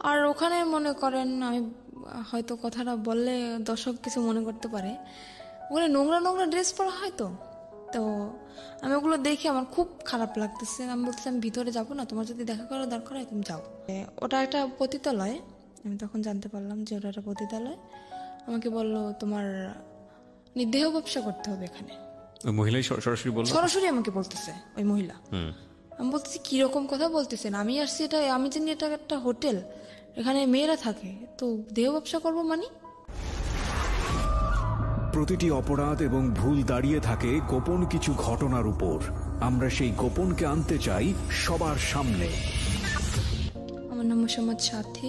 আর ওখানে মনে করেন আমি হয়তো কথাটা বললে দর্শক কিছু মনে করতে পারে, ওখানে নোংরা নোংরা ড্রেস পরা হয় তো, তো আমি ওগুলো দেখে আমার খুব খারাপ লাগতেছে। আমি বলতেছি আমি ভিতরে যাবো না, তোমার যদি দেখা করার দরকার হয় তুমি যাও। ওটা একটা পতিতালয়, আমি তখন জানতে পারলাম যে ওটা একটা পতিতালয়। আমাকে বললো তোমার দেহ ব্যবসা করতে হবে এখানে। ওই মহিলাই সরাসরি বলল? সরাসরি আমাকে বলতেছে ওই মহিলা। আমি বলতেছি কিরকম কথা বলতেছেন, আমি আসছি এটা, আমি জানি এটা একটা হোটেল, এখানে মেয়েরা থাকে, তো দেহ ব্যবসা করবো মানে? প্রতিটি অপরাধ এবং ভুল দাঁড়িয়ে থাকে গোপন কিছু ঘটনার উপর। আমরা সেই গোপনকে আনতে চাই সবার সামনে। আমার নাম মোসাম্মদ সাথী।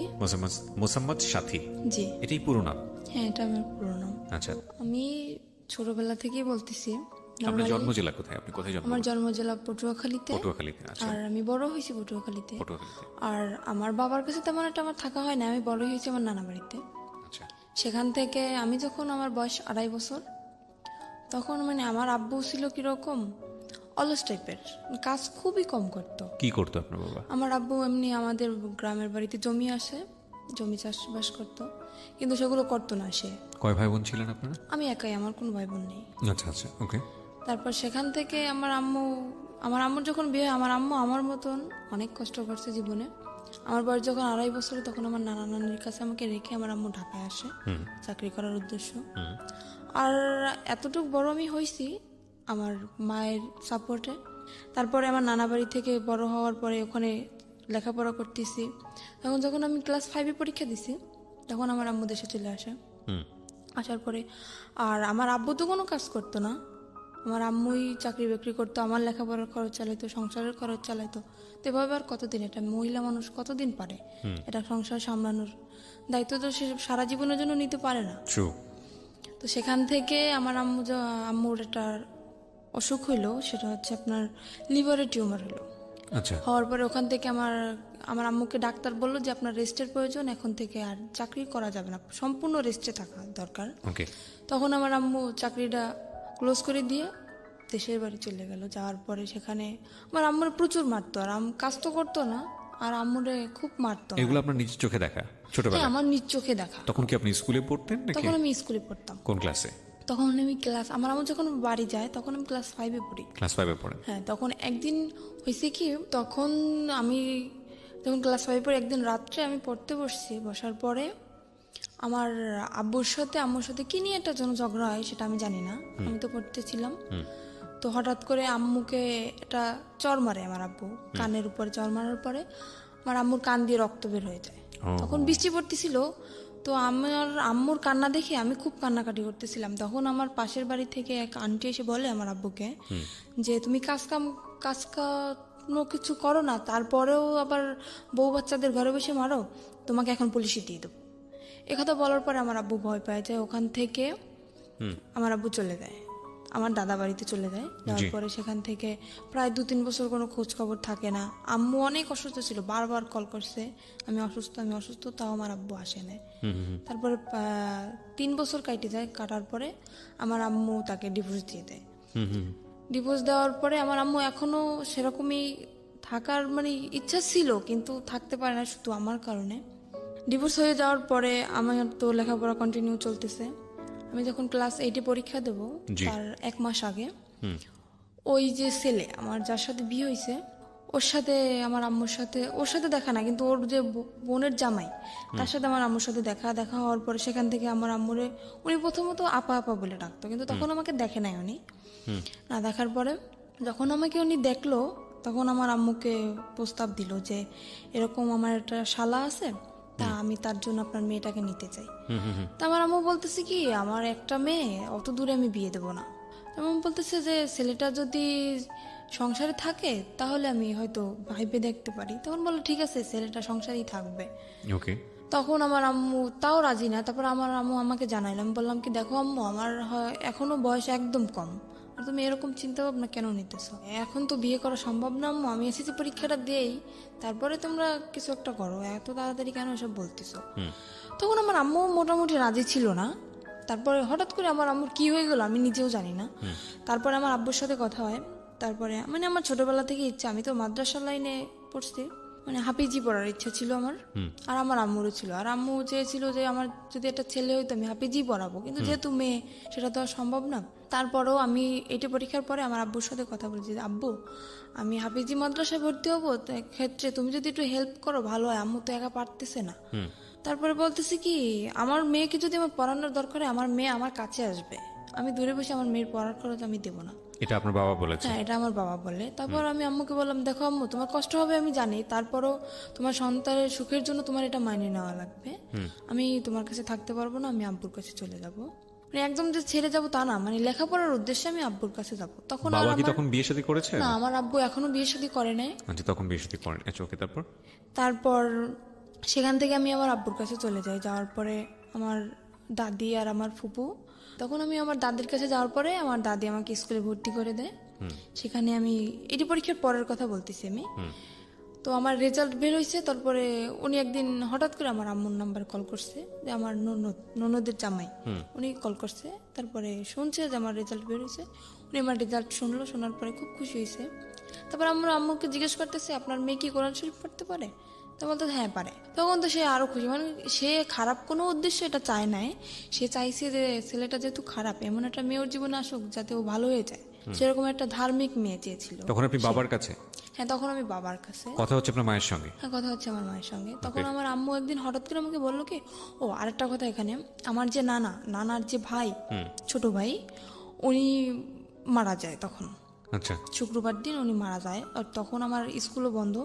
মোসাম্মদ সাথী? জি। এটাই পুরো নাম? হ্যাঁ, এটা আমার পুরো নাম। আচ্ছা, আমি ছোটবেলা থেকেই বলতেছি। আপনার জন্ম জেলা কোথায়? আপনি কোথায় জন্ম? আমার জন্ম জেলা পটুয়াখালীতে। পটুয়াখালীতে? আচ্ছা। আর আমি বড় হয়েছি পটুয়াখালীতে। পটুয়াখালীতে। আর আমার বাবার কাছে তেমন একটা আমার থাকা হয় না, আমি বড় হয়েছি আমার নানা বাড়িতে। আচ্ছা। সেখান থেকে আমি যখন আমার বয়স 2.5 বছর, তখন মানে আমার আব্বু ছিল কিরকম অলস টাইপের, কাজ খুবই কম করতো। কি করতো আপনার বাবা? আমার আব্বু এমনি আমাদের গ্রামের বাড়িতে জমি আসে, জমি চাষবাস করতো, কিন্তু সেগুলো করতো না সে। কয় ভাই বোন ছিলেন আপনারা? আমি একাই, আমার কোনো ভাই বোন নেই। আচ্ছা আচ্ছা, ওকে। তারপর সেখান থেকে আমার আম্মুর যখন বিয়ে হয়, আমার আম্মু আমার মতন অনেক কষ্ট করছে জীবনে। আমার বয়স যখন 2.5 বছর, তখন আমার নানা নানির কাছে আমাকে রেখে আমার আম্মু ঢাকায় আসে চাকরি করার উদ্দেশ্য। আর এতটুকু বড় আমি হয়েছি আমার মায়ের সাপোর্টে। তারপরে আমার নানা বাড়ি থেকে বড় হওয়ার পরে ওখানে লেখাপড়া করতেছি। তখন যখন আমি ক্লাস 5-এ পরীক্ষা দিছি, তখন আমার আম্মু দেশে চলে আসে। আসার পরে আর আমার আব্বু তো কোনো কাজ করতো না, আমার আম্মুই চাকরি বাকরি করতো, আমার লেখাপড়ার খরচ চালাইতো, সংসারের খরচ চালাইতো। তো এভাবে আর কতদিন, এটা মহিলা মানুষ কতদিন পারে এটা সংসার সামলানোর দায়িত্ব? তো সে সারা জীবনের জন্য নিতে পারে না। তো সেখান থেকে আমার আম্মুর একটা অসুখ হইলো, সেটা হচ্ছে আপনার লিভারের টিউমার হলো। আচ্ছা। হওয়ার পরে ওখান থেকে আমার আম্মুকে ডাক্তার বললো যে আপনার রেস্টের প্রয়োজন, এখন থেকে আর চাকরি করা যাবে না, সম্পূর্ণ রেস্টে থাকা দরকার। তখন আমার আম্মু চাকরিটা ক্লোজ করে দিয়ে দেশের বাড়ি চলে গেল। যাওয়ার পরে সেখানে আমার আম্মুর প্রচুর মারতো, আর কাজ তো করতো না, আর আম্মুরে খুব মারতো। এগুলো আপনার নিজ চোখে দেখা ছোটবেলায়? আমার নিজ চোখে দেখা। তখন কি আপনি স্কুলে পড়তেন নাকি? তখন আমি স্কুলে পড়তাম। কোন ক্লাসে? তখন আমি আমার আম্মু যখন বাড়ি যায় তখন আমি ক্লাস 5-এ পড়ি। ক্লাস 5-এ পড়েন? হ্যাঁ। তখন একদিন হয়েছে কি, তখন আমি যখন ক্লাস 5-এ পড়ি, একদিন রাত্রে আমি পড়তে বসছি। বসার পরে আমার আম্মুর সাথে কি নিয়ে একটা যেন ঝগড়া হয়, সেটা আমি জানি না, আমি তো পড়তেছিলাম। তো হঠাৎ করে আম্মুকে একটা চর মারে আমার আব্বু, কানের উপরে চর মারার পরে আমার আম্মুর কান দিয়ে রক্ত বের হয়ে যায়। তখন বৃষ্টি পড়তেছিল, তো আমার আম্মুর কান্না দেখে আমি খুব কান্নাকাটি করতেছিলাম। তখন আমার পাশের বাড়ি থেকে এক আন্টি এসে বলে আমার আব্বুকে যে তুমি কাজ কোনো কিছু করো না, তারপরেও আবার বউ বাচ্চাদের ঘরে বসে মারো, তোমাকে এখন পুলিশে দিয়ে দেবো। একথা বলার পরে আমার আব্বু ভয় পায় যায়। ওখান থেকে আমার আব্বু চলে যায়, আমার দাদা বাড়িতে চলে যায়। যাওয়ার পরে সেখান থেকে প্রায় 2-3 বছর কোনো খোঁজ খবর থাকে না। আম্মু অনেক অসুস্থ ছিল, বারবার কল করছে আমি অসুস্থ, তাও আমার আব্বু আসে না। তারপরে 3 বছর কাটে যায়। কাটার পরে আমার আম্মু তাকে ডিভোর্স দিয়ে দেয়। ডিভোর্স দেওয়ার পরে আমার আম্মু এখনো সেরকমই থাকার মানে ইচ্ছা ছিল, কিন্তু থাকতে পারে না শুধু আমার কারণে। ডিভোর্স হয়ে যাওয়ার পরে আমার তো লেখাপড়া কন্টিনিউ চলতেছে। আমি যখন ক্লাস 8-এ পরীক্ষা দেব, তার 1 মাস আগে ওই যে ছেলে আমার যার সাথে বিয়ে হয়েছে, ওর সাথে আমার আম্মুর সাথে, ওর সাথে দেখা না, কিন্তু ওর যে বোনের জামাই, তার সাথে আমার আম্মুর সাথে দেখা হওয়ার পরে সেখান থেকে আমার আম্মুরে উনি প্রথমত আপা বলে ডাকতো, কিন্তু তখন আমাকে দেখে নাই উনি। না দেখার পরে যখন আমাকে উনি দেখলো, তখন আমার আম্মুকে প্রস্তাব দিল যে এরকম আমার একটা শালা আছে, তা আমি তার জন্য আপনার মেয়েটাকে নিতে চাই। তা আমার আম্মু বলতেছে কি, আমার একটা মেয়ে, অত দূরে আমি বিয়ে দেবো না। আমার বলতেছে যে ছেলেটা যদি সংসারে থাকে তাহলে আমি হয়তো ভাইবে দেখতে পারি। তখন বললো ঠিক আছে, ছেলেটা সংসারেই থাকবে। তখন আমার আম্মু তাও রাজি না। তারপর আমার আম্মু আমাকে জানাইলাম, বললাম কি দেখো আম্মু, আমার এখনো বয়স একদম কম, আর তুমি এরকম চিন্তা ভাবনা কেন নিতেছো? এখন তো বিয়ে করা সম্ভব না আম্মু, আমি এসএসসি পরীক্ষাটা দেই, তারপরে তোমরা কিছু একটা করো, এত তাড়াতাড়ি কেন এসব বলতেছো? তখন আমার আম্মু মোটামুটি রাজি ছিল না। তারপরে হঠাৎ করে আমার আম্মুর কি হয়ে গেল আমি নিজেও জানি না। তারপরে আমার আব্বুর সাথে কথা হয়। তারপরে মানে আমার ছোটবেলা থেকে ইচ্ছা, আমি তো মাদ্রাসা লাইনে পড়ছি, মানে হাফিজি পড়ার ইচ্ছা ছিল আমার, আর আমার আম্মুরও ছিল। আর আম্মু চেয়েছিল যে আমার যদি একটা ছেলে হইতো আমি হাফিজি পড়াবো, কিন্তু যেহেতু মেয়ে সেটা তো আর সম্ভব না। তারপরেও আমি এটা পরীক্ষার পরে আমার আব্বুর সাথে কথা বলেছি, আব্বু আমি হাফিজি মাদ্রাসায় ভর্তি হবো, তো ক্ষেত্রে তুমি যদি একটু হেল্প করো ভালো হয়, আম্মু তো একা পারতেছে না। তারপরে বলতেছি কি, আমার মেয়েকে যদি আমার পড়ানোর দরকার হয় আমার মেয়ে আমার কাছে আসবে, আমি দূরে বসে আমার মেয়ের পড়ার খরচ আমি দেবো না। এটা আপনার বাবা বলেছে? হ্যাঁ, এটা আমার বাবা বলে। তারপর আমি আম্মুকে বললাম, দেখো আম্মু তোমার কষ্ট হবে আমি জানি, তারপরও তোমার সন্তানের সুখের জন্য তোমার এটা মাইনে নেওয়া লাগবে, আমি তোমার কাছে থাকতে পারবো না, আমি আব্বুর কাছে চলে যাব। মানে একদম যে ছেড়ে যাবো তা না, মানে লেখাপড়ার উদ্দেশ্যে আমি আব্বুর কাছে যাব। তখন আর বাবা কি আমার তখন বিয়ে শাদী করেছে? না, আমার আব্বু এখনো বিয়ে শাদী করে নাই। আচ্ছা, তখন বিয়ে শাদী করেন। আচ্ছা, ওকে। তারপর সেখান থেকে আমি আমার আব্বুর কাছে চলে যাই। যাওয়ার পরে আমার দাদি আর আমার ফুপু, তখন আমি আমার দাদির কাছে যাওয়ার পরে আমার দাদি আমাকে স্কুলে ভর্তি করে দেয়। সেখানে আমি এটি পরীক্ষার পরের কথা বলতেছি আমি। তো আমার রেজাল্ট বের হয়েছে, তারপরে উনি একদিন হঠাৎ করে আমার আম্মুর নাম্বার কল করছে, যে আমার ননদের জামাই, উনি কল করছে। তারপরে শুনছে যে আমার রেজাল্ট বের হয়েছে, উনি আমার রেজাল্ট শুনলো, শোনার পরে খুব খুশি হয়েছে। তারপর আমরা আম্মুকে জিজ্ঞেস করতেছে আপনার মেয়ে কি কোরআন শরীফ পড়তে পারে? তো বলতে হ্যাঁ পারে। তখন তো সে আরো খুশি, মানে সে খারাপ কোনো উদ্দেশ্য এটা চায় নাই, সে চাইছে যে ছেলেটা যেহেতু খারাপ, এমন একটা মেয়ের জীবনে আসুক যাতে ও ভালো হয়ে যায়, সেরকম একটা ধার্মিক মেয়ে চেয়েছিল। তখন আপনি বাবার কাছে? হ্যাঁ, তখন আমি বাবার কাছে। কথা হচ্ছে আপনার মায়ের সঙ্গে? হ্যাঁ, কথা হচ্ছে আমার মায়ের সঙ্গে। তখন আমার আম্মু একদিন হঠাৎ করে আমাকে বললো কি, ও আরেকটা কথা, এখানে আমার যে নানার যে ভাই, ছোট ভাই, উনি মারা যায় তখন। আচ্ছা। শুক্রবার দিন উনি মারা যায়। আর তখন আমার স্কুলও বন্ধ,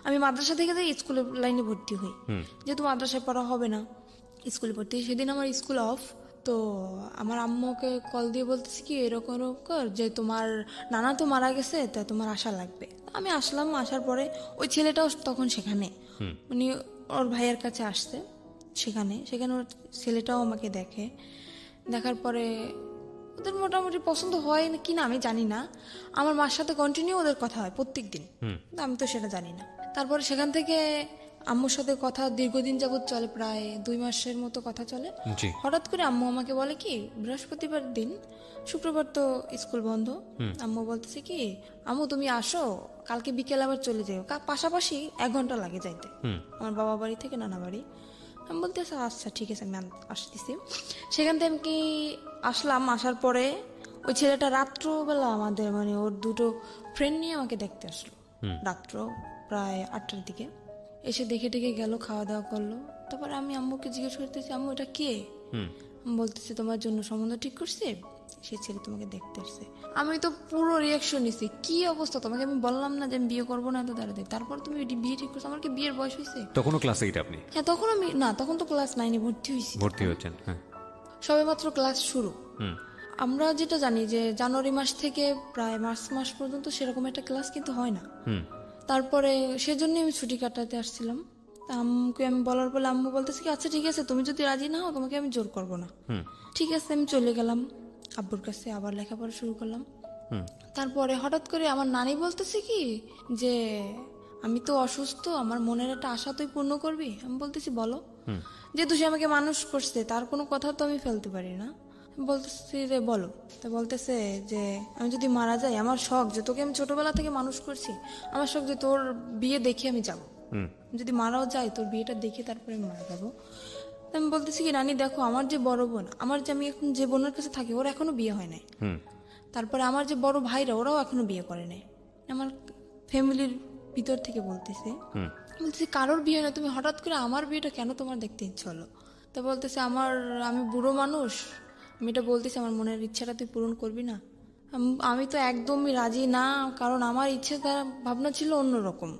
আমি মাদ্রাসা থেকে যাই স্কুলের লাইনে ভর্তি হই, যেহেতু মাদ্রাসায় পড়া হবে না, স্কুলে ভর্তি। সেদিন আমার স্কুল অফ। তো আমার আম্মুকে কল দিয়ে বলতেছি কি এরকম এরকম যে তোমার নানা তো মারা গেছে, তা তোমার আসা লাগবে। আমি আসলাম, আসার পরে ওই ছেলেটাও তখন সেখানে, উনি ওর ভাইয়ের কাছে আসছে, সেখানে ওর ছেলেটাও আমাকে দেখে। দেখার পরে ওদের মোটামুটি পছন্দ হয় কি না আমি জানি না, আমার মার সাথে কন্টিনিউ ওদের কথা হয় প্রত্যেক দিন, আমি তো সেটা জানি না। তারপরে সেখান থেকে আম্মুর সাথে কথা দীর্ঘদিন যাবত চলে, প্রায় 2 মাসের মতো কথা চলে। হঠাৎ করে আম্মু আমাকে বলে কি, বৃহস্পতিবার দিন, শুক্রবার তো স্কুল বন্ধ, আম্মু বলতেছে কি, আম্মু তুমি আসো, কালকে বিকেল আবার চলে যাও, পাশাপাশি 1 ঘন্টা লাগে যাইতে আমার বাবা বাড়ি থেকে নানা বাড়ি। আমি বলতেছি আচ্ছা ঠিক আছে আমি আসতেছি। সেখান থেকে আমি আসলাম। আসার পরে ওই ছেলেটা রাত্রবেলা আমাদের মানে ওর 2টো ফ্রেন্ড নিয়ে আমাকে দেখতে আসলো, রাত্র প্রায় 8টার দিকে এসে দেখে গেল, খাওয়া দাওয়া করলো। তারপরে আমি আম্মুকে জিজ্ঞেস করতেছি, আম্মু এটা কে? বলতেছে তোমার জন্য সম্বন্ধ ঠিক করছে, সে ছেলে তোমাকে দেখতে আসছে। আমি তো পুরো রিয়াকশন নিছি, কি অবস্থা, তোমাকে আমি বললাম না যে আমি বিয়ে করবো না এত তাড়াতাড়ি, তারপর তুমি বিয়ে ঠিক করছো, আমার কি বিয়ের বয়স হয়েছে? তখনও ক্লাস 8 আপনি? হ্যাঁ, তখন আমি না, তখন তো ক্লাস 9-এ ভর্তি হয়েছেন। হ্যাঁ, সবে মাত্র ক্লাস শুরু। আমরা যেটা জানি যে জানুয়ারি মাস থেকে প্রায় মার্চ মাস পর্যন্ত সেরকম একটা ক্লাস কিন্তু হয় না। তারপরে সেজন্য আমি ছুটি কাটাতে আসছিলাম। আম্মুকে আমি বলার পরে আম্মু বলতেছে কি আচ্ছা ঠিক আছে, তুমি যদি রাজি না হও তোমাকে আমি জোর করবো না। ঠিক আছে, আমি চলে গেলাম আব্বুর কাছে, আবার লেখাপড়া শুরু করলাম। তারপরে হঠাৎ করে আমার নানি বলতেছে কি যে আমি তো অসুস্থ, আমার মনের একটা আশা তুই পূর্ণ করবি। আমি বলতেছি বলো। যেহেতু সে আমাকে মানুষ করছে, তার কোনো কথা তো আমি ফেলতে পারি না। বলতেছি রে বলো। তা বলতেছে যে আমি যদি মারা যাই, আমার শখ যে তোকে আমি ছোটবেলা থেকে মানুষ করছি, আমার শখ যে তোর বিয়ে দেখে আমি যাব, যদি মারাও যাই তোর বিয়েটা দেখে তারপরে আমি মারা যাবো। আমি বলতেছি কি রানী দেখো, আমার যে বড় বোন, আমার যে আমি এখন যে বোনের কাছে থাকি, ওর এখনো বিয়ে হয় নাই। তারপরে আমার যে বড় ভাইরা, ওরাও এখনো বিয়ে করে নাই। আমার ফ্যামিলির ভিতর থেকে বলতেছি কারোর বিয়ে না, তুমি হঠাৎ করে আমার বিয়েটা কেন তোমার দেখতে ইচ্ছে হলো? তা বলতেছে আমি বুড়ো মানুষ, আমি এটা বলতেছি আমার মনের ইচ্ছাটা তুই পূরণ করবি না। আমি তো একদমই রাজি না, কারণ আমার ইচ্ছে ভাবনা ছিল অন্যরকম,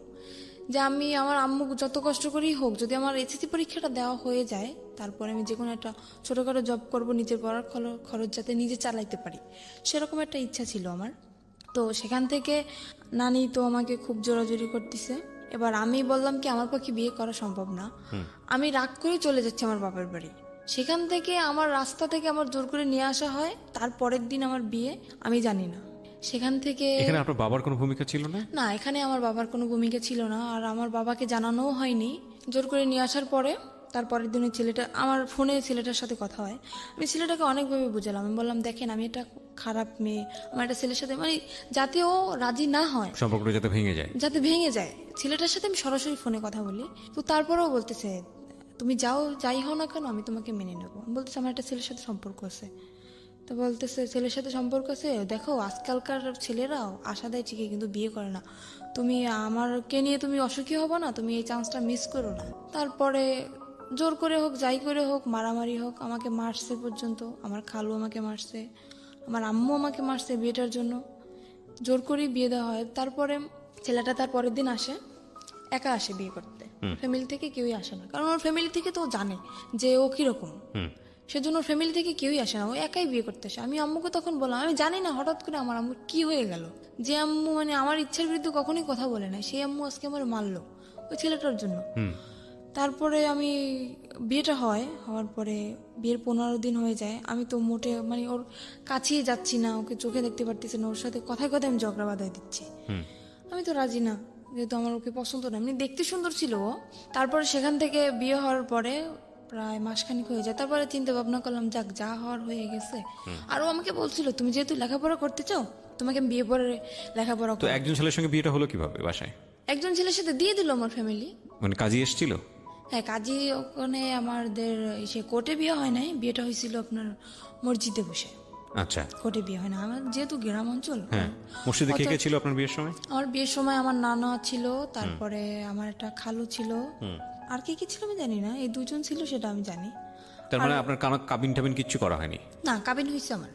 যে আমি আমার আম্মু যত কষ্ট করেই হোক, যদি আমার এসএসসি পরীক্ষাটা দেওয়া হয়ে যায়, তারপরে আমি যে কোনো একটা ছোটোখাটো জব করব, নিজের পড়ার খরচ যাতে নিজে চালাইতে পারি, সেরকম একটা ইচ্ছা ছিল আমার। তো সেখান থেকে নানি তো আমাকে খুব জোরাজোরি করতেছে। এবার আমি বললাম কি আমার পক্ষে বিয়ে করা সম্ভব না, আমি রাগ করে চলে যাচ্ছি আমার বাবার বাড়ি। সেখান থেকে আমার রাস্তা থেকে আমার জোর করে নিয়ে আসা হয়, তারপরের দিন আমার বিয়ে। আমি জানি না সেখান থেকে এখানে আপনার বাবার কোনো ভূমিকা ছিল না? না, এখানে আমার বাবার কোনো ভূমিকা ছিল না, আর আমার বাবাকে জানানোও হয়নি। জোর করে নিয়ে আসার পরে তারপরের দিন ওই ছেলেটা আমার ফোনে ছেলেটার সাথে কথা হয়। আমি ছেলেটাকে অনেকভাবে বুঝালাম, আমি বললাম দেখেন আমি একটা খারাপ মেয়ে, আমার একটা ছেলের সাথে মানে যাতে ও রাজি না হয়, সম্পর্কটা যাতে ভেঙে যায়। যাতে ভেঙে যায়, ছেলেটার সাথে আমি সরাসরি ফোনে কথা বলি। তো তারপরেও বলতেছে তুমি যাই হও না কেন আমি তোমাকে মেনে নেবো। বলতেছে আমার একটা ছেলের সাথে সম্পর্ক আছে। তো বলতেছে ছেলের সাথে সম্পর্ক আছে, দেখো আজকালকার ছেলেরাও আশা দেয় ঠিকই কিন্তু বিয়ে করে না, তুমি আমারকে নিয়ে তুমি অসুখী হবো না, তুমি এই চান্সটা মিস করো না। তারপরে জোর করে হোক যাই করে হোক মারামারি হোক আমাকে মারছে পর্যন্ত, আমার খালু আমাকে মারছে, আমার আম্মু আমাকে মারছে বিয়েটার জন্য, জোর করেই বিয়ে দেওয়া হয়। তারপরে ছেলেটা তার পরের দিন আসে, একা আসে বিয়ে করতে, ফ্যামিলি থেকে কেউই আসে না, কারণ ওর ফ্যামিলি থেকে তো ও জানে যে ও কিরকম, সেজন্য ওর ফ্যামিলি থেকে কেউই আসে না, ও একাই বিয়ে করতে আসে। আমি আম্মুকে তখন বললাম আমি জানি না হঠাৎ করে আমার আম্মুর কি হয়ে গেল, যে আম্মু মানে আমার ইচ্ছার বিরুদ্ধে কখনোই কথা বলে না, সেই আম্মু আজকে আমার মারলো ওই ছেলেটার জন্য। তারপরে আমি বিয়েটা হওয়ার পরে বিয়ের 15 দিন হয়ে যায়, আমি তো মোটে মানে ওর কাছেই যাচ্ছি না, ওকে চোখে দেখতে পারতেছি না, ওর সাথে কথায় কথায় আমি ঝগড়া বাঁধাই দিচ্ছি। আমি তো রাজি না, যেহেতু আমার ওকে পছন্দ না, এমনি দেখতে সুন্দর ছিল ও। তারপরে সেখান থেকে বিয়ে হওয়ার পরে প্রায় মাসখানিক হয়ে যায়, তারপরে চিন্তা ভাবনা করলাম যাক যা হওয়ার হয়ে গেছে। আর ও আমাকে বলছিল তুমি যেহেতু লেখাপড়া করতে চাও তোমাকে আমি বিয়ে পরে লেখাপড়া তো একজন ছেলের সঙ্গে বিয়েটা হলো কিভাবে বাসায়? একজন ছেলের সাথে দিয়ে দিল আমার ফ্যামিলি। মানে কাজী এসেছিল? হ্যাঁ কাজী, ওখানে আমাদের সে কোর্টে বিয়ে হয় নাই, বিয়েটা হয়েছিল আপনার মসজিদে বসে। আচ্ছা, কোর্টে বিয়ে হয় না, আমার যেহেতু গ্রাম অঞ্চল। হ্যাঁ। মসজিদে কে কে ছিল আপনার বিয়ের সময়? আমার বিয়ের সময় আমার নানা ছিল, তারপরে আমার একটা খালু ছিল, আর কি কি ছিল আমি জানি না, এই দুজন ছিল সেটা আমি জানি। তার মানে আপনার কাবিন টাবিন কিচ্ছু করা হয়নি? না কাবিন হয়েছে আমার।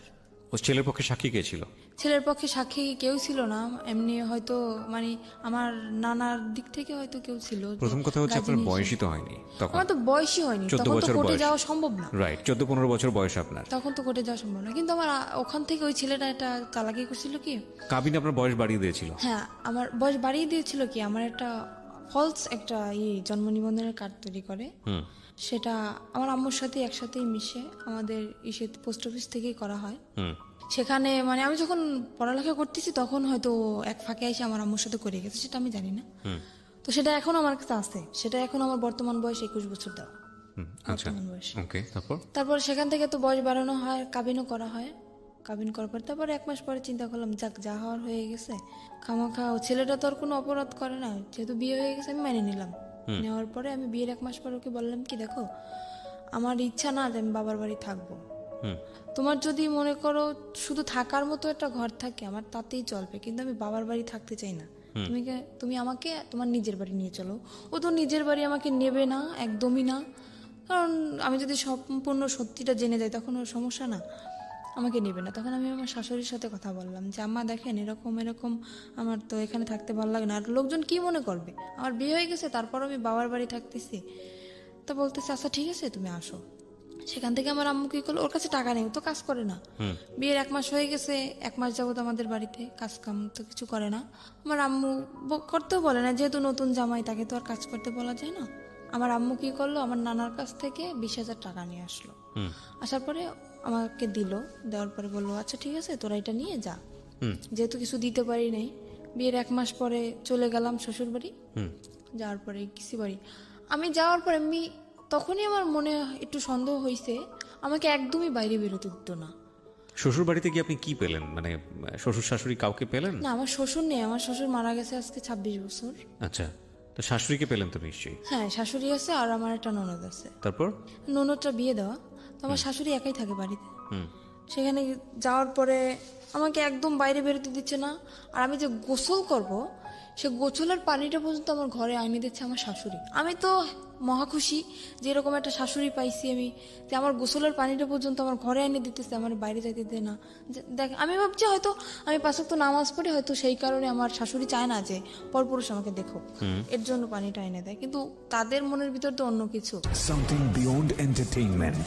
ও ছেলের পক্ষে সাক্ষী কে ছিল? ছেলের পক্ষে সাক্ষী কেউ ছিল না, এমনি হয়তো মানে আমার নানার দিক থেকে হয়তো কেউ ছিল। প্রথম কথা হচ্ছে আপনার বয়সই তো হয়নি তখন। আমার তো বয়সই হয়নি, 14 তখন তো বছর কোর্টে বয়স। যাওয়া সম্ভব না। রাইট, 14-15 বছর বয়স আপনার, তখন তো কোর্টে যাওয়া সম্ভব না। কিন্তু আমার ওখান থেকে ওই ছেলেটা একটা চালাকি করছিল কি, কাবিন আপনার বয়স বাড়িয়ে দিয়েছিল? হ্যাঁ আমার বয়স বাড়িয়ে দিয়েছিল কি, আমার একটা ফলস একটা জন্ম নিবন্ধনের কার্ড তৈরি করে, সেটা আমার আম্মুর সাথে একসাথেই মিশে আমাদের পোস্ট অফিস থেকেই করা হয়। সেখানে মানে আমি যখন পড়ালেখা করতেছি তখন হয়তো এক ফাঁকে এসে আমার আম্মুর সাথে করে গেছে, সেটা আমি জানি না। তো সেটা এখন আমার কাছে আছে, সেটা এখন আমার বর্তমান বয়স 21 বছর দেওয়া। আচ্ছা, ওকে। তারপর সেখান থেকে তো বয়স বাড়ানো হয়, কাবিনও করা হয়। কাবিন করার পর তারপরে 1 মাস পরে চিন্তা করলাম যাক যা হওয়ার হয়ে গেছে, খামাখা ও ছেলেটা তো আর কোনো অপরাধ করে না, যেহেতু বিয়ে হয়ে গেছে আমি মেনে নিলাম। নেওয়ার পরে আমি বিয়ের 1 মাস পর ওকে বললাম কি দেখো আমার ইচ্ছা না যে আমি বাবার বাড়ি থাকবো, তোমার যদি মনে করো শুধু থাকার মতো একটা ঘর থাকে আমার তাতেই চলবে, কিন্তু আমি বাবার বাড়ি থাকতে চাই না, তুমি আমাকে তোমার নিজের বাড়ি নিয়ে চলো। ও তো নিজের বাড়ি আমাকে নেবে না, একদমই না, কারণ আমি যদি সম্পূর্ণ সত্যিটা জেনে যাই তখন ওর সমস্যা না, আমাকে নেবে না। তখন আমি আমার শাশুড়ির সাথে কথা বললাম যে আম্মা দেখেন এরকম এরকম আমার তো এখানে থাকতে ভালো লাগে না, আর লোকজন কি মনে করবে, আমার বিয়ে হয়ে গেছে তারপর আমি বাবার বাড়ি থাকতেছি। তো বলতেছে আচ্ছা ঠিক আছে তুমি আসো। সেখান থেকে আমার আম্মু কি করলো, ওর কাছে টাকা নেই, ও তো কাজ করে না, বিয়ের 1 মাস হয়ে গেছে, 1 মাস যাবত আমাদের বাড়িতে কাজ কাম তো কিছু করে না। আমার আম্মু করতেও বলে না, যেহেতু নতুন জামাই তাকে তো আর কাজ করতে বলা যায় না। আমার আম্মু কি করলো, আমার নানার কাছ থেকে 20,000 টাকা নিয়ে আসলো, আসার পরে আমাকে দিল, দেওয়ার পরে বললো আচ্ছা ঠিক আছে তোরা এটা নিয়ে যা, যেহেতু কিছু দিতে পারি নাই। বিয়ের 1 মাস পরে চলে গেলাম শ্বশুর বাড়ি, যাওয়ার পরে কিসি বাড়ি আমি যাওয়ার পরে আমি তখনই আমার মনে একটু সন্দেহ হয়েছে, আমাকে একদমই বাইরে বেরোতে দিত না। শ্বশুর বাড়িতে গিয়ে আপনি কি পেলেন, মানে শ্বশুর শাশুড়ি কাউকে পেলেন? না আমার শ্বশুর নেই, আমার শ্বশুর মারা গেছে আজকে 26 বছর। আচ্ছা, তো শাশুড়িকে পেলেন তো নিশ্চয়ই? হ্যাঁ শাশুড়ি আছে আর আমার একটা ননদ আছে। তারপর ননদটা বিয়ে দেওয়া, তো আমার শাশুড়ি একাই থাকে বাড়িতে। সেখানে যাওয়ার পরে আমাকে একদম বাইরে বেরোতে দিচ্ছে না, আর আমি যে গোসল করব সে গোসলের পানিটা পর্যন্ত আমার ঘরে আইনে দিচ্ছে আমার শাশুড়ি। আমি তো মহা খুশি যে এরকম একটা শাশুড়ি পাইছি আমি, যে আমার গোসলের পানিটা পর্যন্ত আমার ঘরে এনে দিতেছে, আমার বাইরে যাইতে দেয় না। দেখ আমি ভাবছি হয়তো আমি 5 ওয়াক্ত নামাজ পড়ি, হয়তো সেই কারণে আমার শাশুড়ি চায় না যে পরপুরুষ আমাকে দেখো, এর জন্য পানিটা এনে দেয়, কিন্তু তাদের মনের ভিতর তো অন্য কিছু। Something beyond entertainment.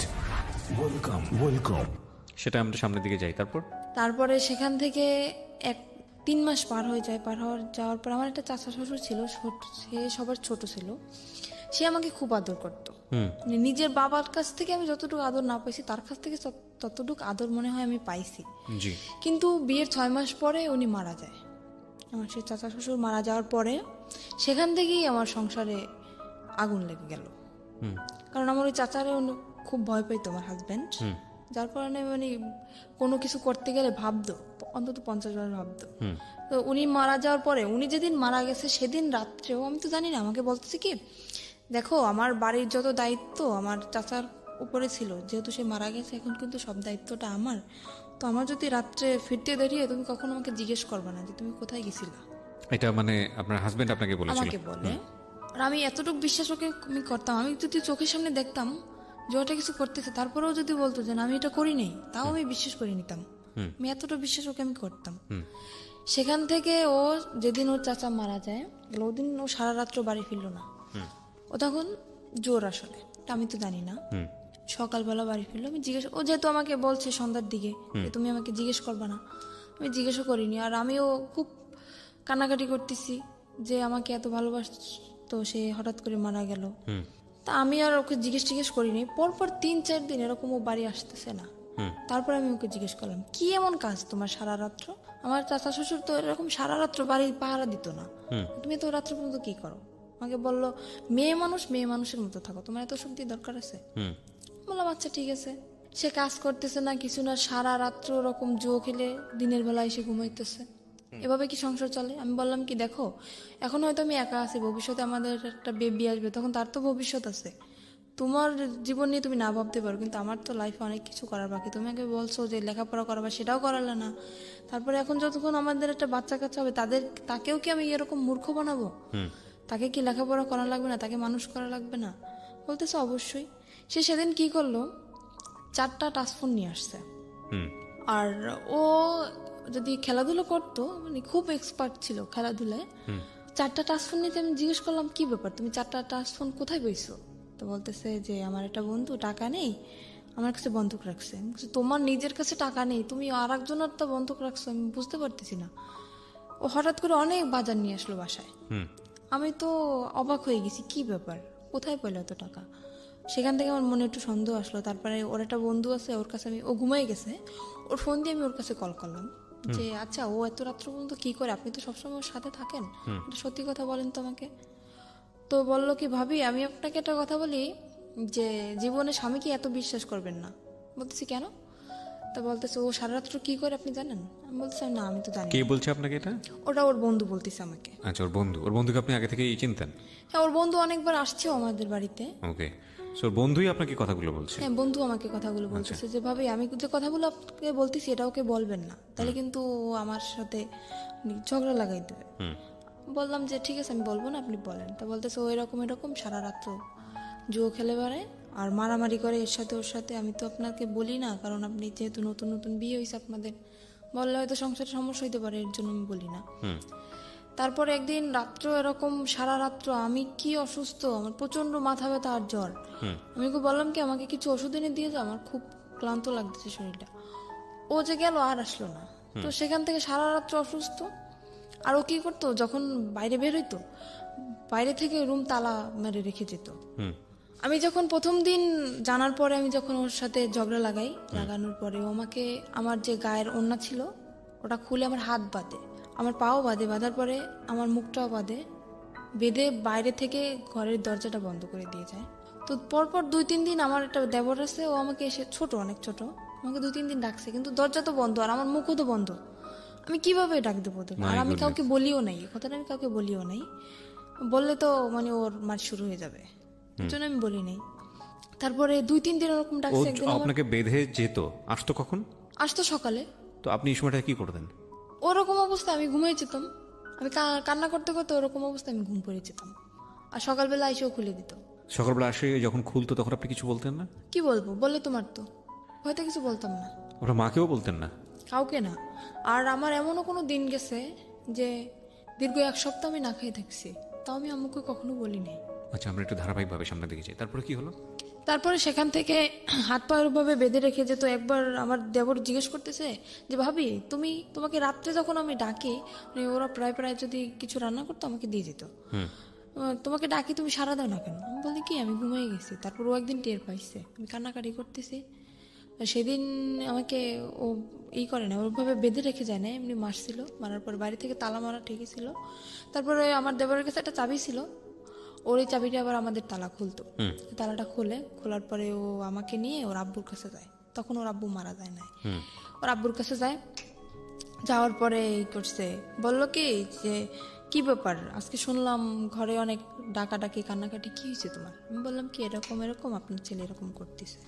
Welcome. সেটা আমরা সামনের দিকে যাই। তারপরে সেখান থেকে 3 মাস পার হয়ে যায়, যাওয়ার পর আমার একটা চাচা শ্বশুর ছিল, সে সবার ছোট ছিল, সে আমাকে খুব আদর করতো, মানে নিজের বাবার কাছ থেকে আমি যতটুকু আদর না পাইছি তার কাছ থেকে ততটুকু আদর মনে হয় আমি পাইছি। কিন্তু বিয়ের 6 মাস পরে উনি মারা যায়, আমার সেই চাচা শ্বশুর মারা যাওয়ার পরে সেখান থেকেই আমার সংসারে আগুন লেগে গেল। কারণ আমার ওই চাচারে খুব ভয় পাইতো আমার হাজব্যান্ড, যার কারণে মানে কোনো কিছু করতে গেলে ভাবতো, অন্তত 50 বার ভাবতো। তো উনি মারা যাওয়ার পরে, উনি যেদিন মারা গেছে সেদিন রাত্রেও, আমি তো জানি না, আমাকে বলতেছে কি, দেখো আমার বাড়ির যত দায়িত্ব আমার চাচার উপরে ছিল, যেহেতু সে মারা গেছে এখন কিন্তু সব দায়িত্বটা আমার। তো আমার যদি রাত্রে ফিরতে দাঁড়িয়ে তুমি কখনো আমাকে জিজ্ঞেস করবে না যে তুমি কোথায় গেছিলা। এটা মানে আপনার হাজবেন্ড আপনাকে বলেছিল? আমাকে বলে। আর আমি এতটুকু বিশ্বাস ওকে আমি করতাম, আমি যদি চোখের সামনে দেখতাম যে ওটা কিছু করতেছে, তারপরেও যদি বলতো যে না আমি এটা করি নাই, তাও আমি বিশ্বাস করে নিতাম। আমি এতটা বিশ্বাস ওকে আমি করতাম। সেখান থেকে ও যেদিন ওর চাচা মারা যায়, ওদিন ও সারা রাত্র বাড়ি ফিরলো না। ও তখন জোর আসলে, আমি তো জানি না। সকালবেলা বাড়ি ফিরলো, আমি জিজ্ঞেস, ও যেহেতু আমাকে বলছে সন্ধ্যার দিকে যে তুমি আমাকে জিজ্ঞেস করবা না, আমি জিজ্ঞেসও করিনি। আর আমিও খুব কান্নাকাটি করতেছি যে আমাকে এত ভালোবাসতো, সে হঠাৎ করে মারা গেল। তা আমি আর ওকে জিজ্ঞেস করিনি। পরপর 3-4 দিন এরকম ও বাড়ি আসতেছে না। তারপর আমি ওকে জিজ্ঞেস করলাম কি এমন কাজ তোমার সারা রাত্র? আমার চাচা শ্বশুর তো এরকম সারা রাত্র বাড়ি পাহারা দিত না, তুমি তো রাত্র পর্যন্ত কি করো? আমাকে বললো মেয়ে মানুষ মেয়ে মানুষের মতো থাকো, তোমার এত শক্তি দরকার আছে? বললাম আচ্ছা ঠিক আছে। সে কাজ করতেছে না কিছু না, সারা রাত্র ওরকম জুয়ো খেলে দিনের বেলা এসে ঘুমাইতেছে। এভাবে কি সংসার চলে? আমি বললাম কি দেখো, এখন হয়তো আমি একা আছি, ভবিষ্যতে আমাদের একটা বেবি আসবে, তখন তার তো ভবিষ্যৎ আছে। তোমার জীবন নিয়ে তুমি না ভাবতে পারো, কিন্তু আমার তো লাইফে অনেক কিছু করার বাকি। তুমি আগে বলছো যে লেখাপড়া করাবা, সেটাও করালে না। তারপরে এখন যতক্ষণ আমাদের একটা বাচ্চা কাচ্চা হবে, তাকেও কি আমি এরকম মূর্খ বানাবো? তাকে কি লেখাপড়া করা লাগবে না? তাকে মানুষ করা লাগবে না? বলতেছে অবশ্যই। সে সেদিন কি করলো, 4টা টাচফোন নিয়ে আসছে। আর ও যদি খেলাধুলো করতো, মানে খুব এক্সপার্ট ছিল খেলাধুলায়, 4টা টাচফোন নিতে আমি জিজ্ঞেস করলাম কি ব্যাপার, তুমি 4টা টাচফোন কোথায় পেয়েছো? তো বলতেছে যে আমার একটা বন্ধু টাকা নেই, আমার কাছে বন্ধক রাখছে। আমি বলছি, তোমার নিজের কাছে টাকা নেই, তুমি আর একজনের তো বন্ধক রাখছো, আমি বুঝতে পারতেছি না। ও হঠাৎ করে অনেক বাজার নিয়ে আসলো বাসায়। আমি তো অবাক হয়ে গেছি, কি ব্যাপার, কোথায় পেলো এত টাকা? সেখান থেকে আমার মনে একটু সন্দেহ আসলো। তারপরে ওর একটা বন্ধু আছে, ওর কাছে ও ঘুমাই গেছে, ওর ফোন দিয়ে আমি ওর কাছে কল করলাম যে আচ্ছা ও এত রাত্র পর্যন্ত কি করে, আপনি তো সবসময় ওর সাথে থাকেন, এটা সত্যি কথা বলেন তো আমাকে। তো বললো কি ভাবি আমি আপনাকে একটা কথা বলি, যে জীবনে স্বামীকে এত বিশ্বাস করবেন না। বলতেছি কেন? তা বলতেছে ও সারা রাত্র কি করে আপনি জানেন? আমি বলতেছি না আমি তো জানি কে না। বলছে আপনাকে এটা? ওটা ওর বন্ধু বলতেছে আমাকে। আচ্ছা, ওর বন্ধুকে আপনি আগে থেকেই চিনতেন? হ্যাঁ, ওর বন্ধু অনেকবার আসছেও আমাদের বাড়িতে। ওকে, সো ওর বন্ধুই আপনাকে কথাগুলো বলছে? হ্যাঁ, বন্ধু আমাকে কথাগুলো বলতেছে যে ভাবি আমি যে কথাগুলো আপনাকে বলতেছি এটা ওকে বলবেন না, তাহলে কিন্তু ও আমার সাথে ঝগড়া লাগাই দেবে। বললাম যে ঠিক আছে আমি বলবো না, আপনি বলেন। তা বলতেছে ও এরকম সারা রাত্র জুয়ো খেলে বেড়ায় আর মারামারি করে এর সাথে ওর সাথে। আমি তো আপনাকে বলি না, কারণ আপনি যেহেতু নতুন নতুন বিয়ে হয়েছে আপনাদের, বললে হয়তো সংসারে সমস্যা হইতে পারে, এর জন্য আমি বলি না। তারপর একদিন রাত্র এরকম সারা রাত্র আমি কি অসুস্থ, আমার প্রচন্ড মাথা ব্যথা আর জ্বর। আমি ওকে বললাম কি আমাকে কিছু ওষুধ এনে দিয়ে যাও, আমার খুব ক্লান্ত লাগতেছে শরীরটা। ও যে গেল আর আসলো না। তো সেখান থেকে সারা রাত্র অসুস্থ। আর ও কি করতো, যখন বাইরে বের হইতো বাইরে থেকে রুম তালা মেরে রেখে যেত। আমি যখন প্রথম দিন জানার পরে আমি যখন ওর সাথে ঝগড়া লাগানোর পরে ও আমাকে আমার যে গায়ের ওড়না ছিল ওটা খুলে আমার হাত বাঁধে, আমার পাও বাঁধে, বাঁধার পরে আমার মুখটাও বাঁধে, বেঁধে বাইরে থেকে ঘরের দরজাটা বন্ধ করে দিয়ে যায়। তো পরপর 2-3 দিন আমার একটা দেবর আছে, ও আমাকে এসে ছোট অনেক ছোট, আমাকে 2-3 দিন ডাকছে, কিন্তু দরজা তো বন্ধ আর আমার মুখও তো বন্ধ। আমি কিভাবে ডাক দেবো ওদেরকে? আর আমি কাউকে বলিও নাই, কথাটা আমি কাউকে বলিও নাই, বললে তো মানে ওর মার শুরু হয়ে যাবে, এর জন্য আমি বলি নাই। তারপরে 2-3 দিন ওরকম ডাকছে। একদিন আপনাকে বেঁধে যেত, আসতো কখন? আসতো সকালে। তো আপনি এই সময়টা কি করতেন? ওরকম অবস্থা আমি ঘুমিয়ে যেতাম, আমি কান্না করতে করতে ওরকম অবস্থা আমি ঘুম পড়ে যেতাম। আর সকালবেলা এসেও খুলে দিত। সকালবেলা আসে যখন খুলতো তখন আপনি কিছু বলতেন না? কি বলবো, বললে তো মারতো, হয়তো কিছু বলতাম না। আপনার মাকেও বলতেন না? কাউকে না। আর আমার এমনও কোনো দিন গেছে যে দীর্ঘ 1 সপ্তাহ আমি না খেয়ে থাকছি, তাও আমি আম্মুকে কখনো বলি নাই। আচ্ছা, আমরা একটু ধারাবাহিকভাবে সামনে দিকে যাই। তারপরে কি হলো? তারপরে সেখান থেকে হাত পা ভাবে বেঁধে রেখে যেত। একবার আমার দেবর জিজ্ঞেস করতেছে যে ভাবি তোমাকে রাত্রে যখন আমি ডাকি, মানে ওরা প্রায় প্রায় যদি কিছু রান্না করতো আমাকে দিয়ে যেত, তোমাকে ডাকি তুমি সারা দাও না কেন? আমি বলি কি আমি ঘুমিয়ে গেছি। তারপর ও একদিন টের পাইছে আমি কান্নাকাটি করতেছি, সেদিন আমাকে ও করে না, ওরভাবে বেঁধে রেখে যায় না, এমনি মারছিল। মারার পর বাড়ি থেকে তালা মারা ঠিকই ছিল। তারপরে আমার দেবরের কাছে একটা চাবি ছিল, ওর এই চাবিটা আবার আমাদের তালা খুলতো, তালাটা খোলার পরে ও আমাকে নিয়ে ওর আব্বুর কাছে যায়। তখন ওর আব্বু মারা যায় না, ওর আব্বুর কাছে যায়। যাওয়ার পরে এই করছে, বললো কি যে কি ব্যাপার, আজকে শুনলাম ঘরে অনেক ডাকাডাকি কান্নাকাটি, কি হয়েছে তোমার? আমি বললাম কি এরকম এরকম আপনার ছেলে এরকম করতেছে।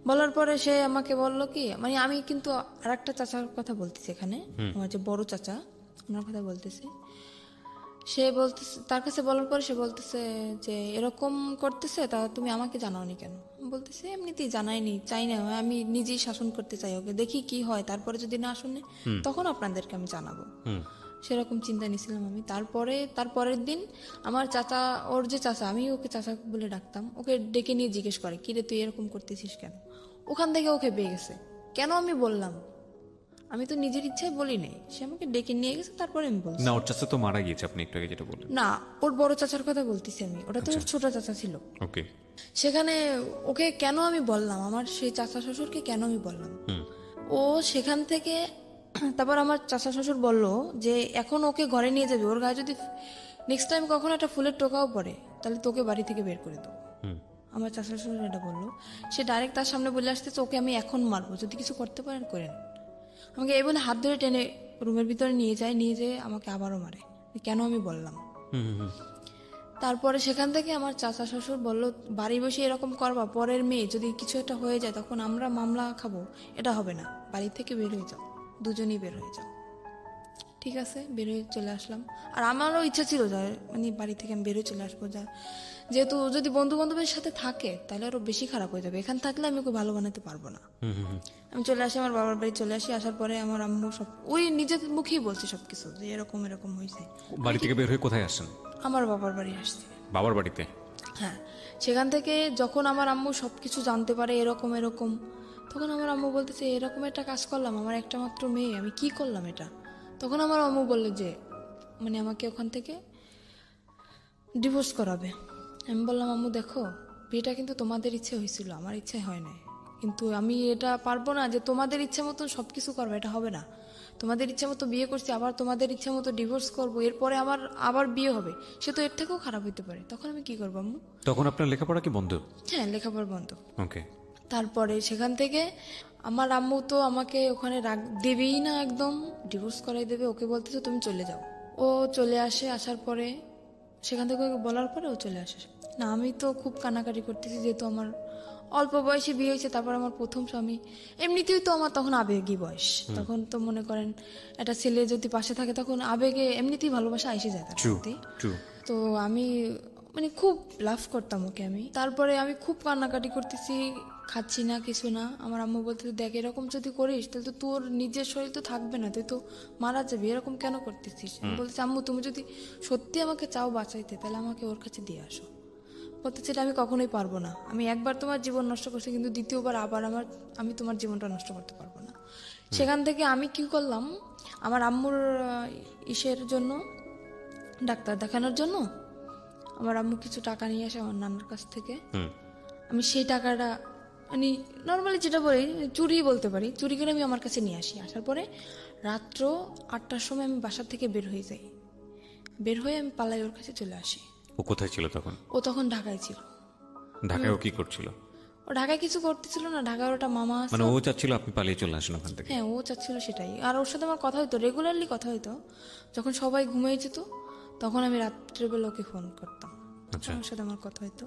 বলার পরে সে আমাকে বললো কি, মানে আমি কিন্তু আর একটা চাচার কথা বলতেছি এখানে, আমার যে বড় চাচা ওনার কথা বলতেছি। সে বলতেছে, তার কাছে বলার পরে সে বলতেছে যে এরকম করতেছে, তা তুমি আমাকে জানাওনি কেন? বলতেছে এমনিতেই জানাইনি, চাই না, আমি নিজেই শাসন করতে চাই ওকে, দেখি কি হয়, তারপরে যদি না শুনে তখন আপনাদেরকে আমি জানাবো। সেরকম চিন্তা নিয়েছিলাম আমি। তারপরের দিন আমার চাচা, ওর যে চাচা, আমি ওকে চাচা বলে ডাকতাম, ওকে ডেকে নিয়ে জিজ্ঞেস করে কিরে তুই এরকম করতেছিস কেন? ওখান থেকে ওকে পেয়ে গেছে, কেন আমি বললাম, আমি তো নিজের ইচ্ছায় বলি নাই, সে আমাকে ডেকে নিয়ে গেছে, তারপরে আমি বলছি। না, ওর চাচা তো মারা গিয়েছে, আপনি একটু আগে যেটা বললেন। না, ওর বড় চাচার কথা বলতেছি আমি, ওটা তো ওর ছোট চাচা ছিল। ওকে। সেখানে ওকে কেন আমি বললাম, আমার সেই চাচা শ্বশুরকে কেন আমি বললাম, ও সেখান থেকে তারপর আমার চাচা শ্বশুর বলল যে এখন ওকে ঘরে নিয়ে যাবে, ওর গায়ে যদি নেক্সট টাইম কখনো একটা ফুলের টোকাও পড়ে তাহলে তোকে বাড়ি থেকে বের করে দেবো। আমার চাচা শ্বশুর এটা বললো। সে ডাইরেক্ট তার সামনে বলে আসতেছে ওকে আমি এখন মারবো, যদি কিছু করতে পারেন করেন। আমাকে এই বলে হাত ধরে টেনে রুমের ভিতরে নিয়ে যেয়ে আমাকে আবারও মারে, কেন আমি বললাম। তারপরে সেখান থেকে আমার চাচা শ্বশুর বললো বাড়ি বসে এরকম করবা, পরের মেয়ে যদি কিছু একটা হয়ে যায় তখন আমরা মামলা খাবো, এটা হবে না, বাড়ি থেকে বের হয়ে যাও, দুজনেই বের হয়ে যাও। ঠিক আছে, বের হয়ে চলে আসলাম। আর আমারও ইচ্ছা ছিল যে মানে বাড়ি থেকে আমি বের হয়ে চলে আসবো, যেহেতু যদি বন্ধু বান্ধবের সাথে থাকে তাহলে আরো বেশি খারাপ হয়ে যাবে, এখান থাকলে আমি ওকে ভালো বানাতে পারবো না। আমি চলে আসি, আমার বাবার বাড়ি চলে আসি। আসার পরে আমার আম্মু সব ওই নিজের মুখেই বলছে সবকিছু, যে এরকম এরকম হয়েছে। বাড়ি থেকে বের হয়ে কোথায় আসছেন? আমার বাবার বাড়ি আসছে। বাবার বাড়িতে? হ্যাঁ। সেখান থেকে যখন আমার আম্মু সবকিছু জানতে পারে এরকম এরকম, তখন আমার আম্মু বলতেছে এরকম একটা কাজ করলাম, আমার একটা মাত্র মেয়ে, আমি কি করলাম এটা? তখন আমার আম্মু বললো যে মানে আমাকে ওখান থেকে ডিভোর্স করাবে। আমি বললাম আম্মু দেখো, বিয়েটা কিন্তু তোমাদের ইচ্ছে হয়েছিল, আমার ইচ্ছে হয় নাই, কিন্তু আমি এটা পারবো না যে তোমাদের ইচ্ছে মতন সবকিছু করবো, এটা হবে না। তোমাদের ইচ্ছে মতো বিয়ে করছি, আবার তোমাদের ইচ্ছে মতো ডিভোর্স করবো, এরপরে আমার আবার বিয়ে হবে, সে তো এর থেকেও খারাপ হইতে পারে। তখন আমি কি করবো আম্মু? তখন আপনার লেখাপড়া কি বন্ধ? হ্যাঁ, লেখাপড়া বন্ধ। ওকে। তারপরে সেখান থেকে আমার আম্মু তো আমাকে ওখানে দেবেই না, একদম ডিভোর্স করাই দেবে। ওকে বলতেছে তুমি চলে যাও। ও চলে আসে, আসার পরে সেখান থেকে ওকে বলার পরে ও চলে আসে। না, আমি তো খুব কান্নাকাটি করতেছি, যেহেতু আমার অল্প বয়সে বিয়ে হয়েছে, তারপর আমার প্রথম স্বামী, এমনিতেই তো আমার তখন আবেগী বয়স, তখন তো মনে করেন একটা ছেলে যদি পাশে থাকে তখন আবেগে এমনিতেই ভালোবাসা এসে যায় তার প্রতি। তো আমি মানে খুব লাভ করতাম ওকে আমি। তারপরে আমি খুব কান্নাকাটি করতেছি, খাচ্ছি না, কিছু না। আমার আম্মু বলতে দেখ এরকম যদি করিস তাহলে তো তোর নিজের শরীর তো থাকবে না, তুই তো মারা যাবি, এরকম কেন করতেছিস? আমি বলছি আম্মু তুমি যদি সত্যি আমাকে চাও বাঁচাইতে তাহলে আমাকে ওর কাছে দিয়ে আসো। বলতেছে এটা আমি কখনোই পারবো না, আমি একবার তোমার জীবন নষ্ট করছি, কিন্তু দ্বিতীয়বার আবার আমি তোমার জীবনটা নষ্ট করতে পারবো না। সেখান থেকে আমি কি করলাম, আমার আম্মুর ইসের জন্য, ডাক্তার দেখানোর জন্য আমার আম্মু কিছু টাকা নিয়ে আসে আমার নানার কাছ থেকে। আমি সেই টাকাটা মানে নর্মালি যেটা বলি চুরি বলতে পারি, চুরি করে আমি আমার কাছে নিয়ে আসি। আসার পরে রাত্র 8টার সময় আমি বাসা থেকে বের হয়ে যাই, বের হয়ে আমি পালাই ওর কাছে চলে আসি। ও কোথায় ছিল তখন? ও তখন ঢাকায় ছিল। ঢাকায় ও কি করছিল? ও ঢাকায় কিছু করতেছিল না, ঢাকায় ওটা মামা আছে। মানে ও চাচ্ছিল আপনি পালিয়ে চলে আসেন ওখান থেকে? হ্যাঁ, ও চাচ্ছিল সেটাই। আর ওর সাথে আমার কথা হইতো, রেগুলারলি কথা হইতো। যখন সবাই ঘুমিয়ে যেত তখন আমি রাত্রেবেলা ওকে ফোন করতাম, ওর সাথে আমার কথা হইতো।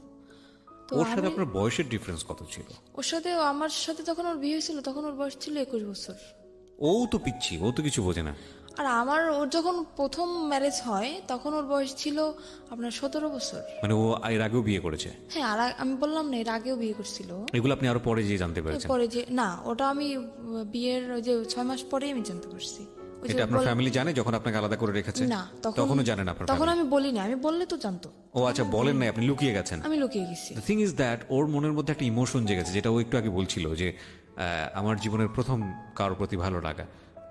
তো ওর সাথে আপনার বয়সের ডিফারেন্স কত ছিল? ওর সাথে আমার সাথে তখন ওর বিয়ে হয়েছিল, তখন ওর বয়স ছিল 21 বছর। ও তো পিচ্ছি, ও তো কিছু বোঝে না। আর ওর যখন প্রথম ম্যারেজ হয় তখন ওর বয়স ছিল আপনার 17 বছর। মানে ও এর আগেও বিয়ে করেছে? হ্যাঁ, আর আমি বললাম না এর আগেও বিয়ে করছিল। এগুলো আপনি আরো পরে যে জানতে পেরেছেন? পরে যে না, ওটা আমি বিয়ের যে 6 মাস পরেই আমি জানতে পারছি। এটা আপনার ফ্যামিলি জানে যখন আপনাকে আলাদা করে রেখেছে? না, তখনও জানেন আপনার? তখন আমি বলি না, আমি বললে তো জানতো। ও আচ্ছা, বলেন নাই, আপনি লুকিয়ে গেছেন? আমি লুকিয়ে গেছি। দ্য থিং ইজ দ্যাট ওর মনের মধ্যে একটা ইমোশন জেগেছে, যেটা ও একটু আগে বলছিল যে আমার জীবনের প্রথম কারোর প্রতি ভালো লাগা।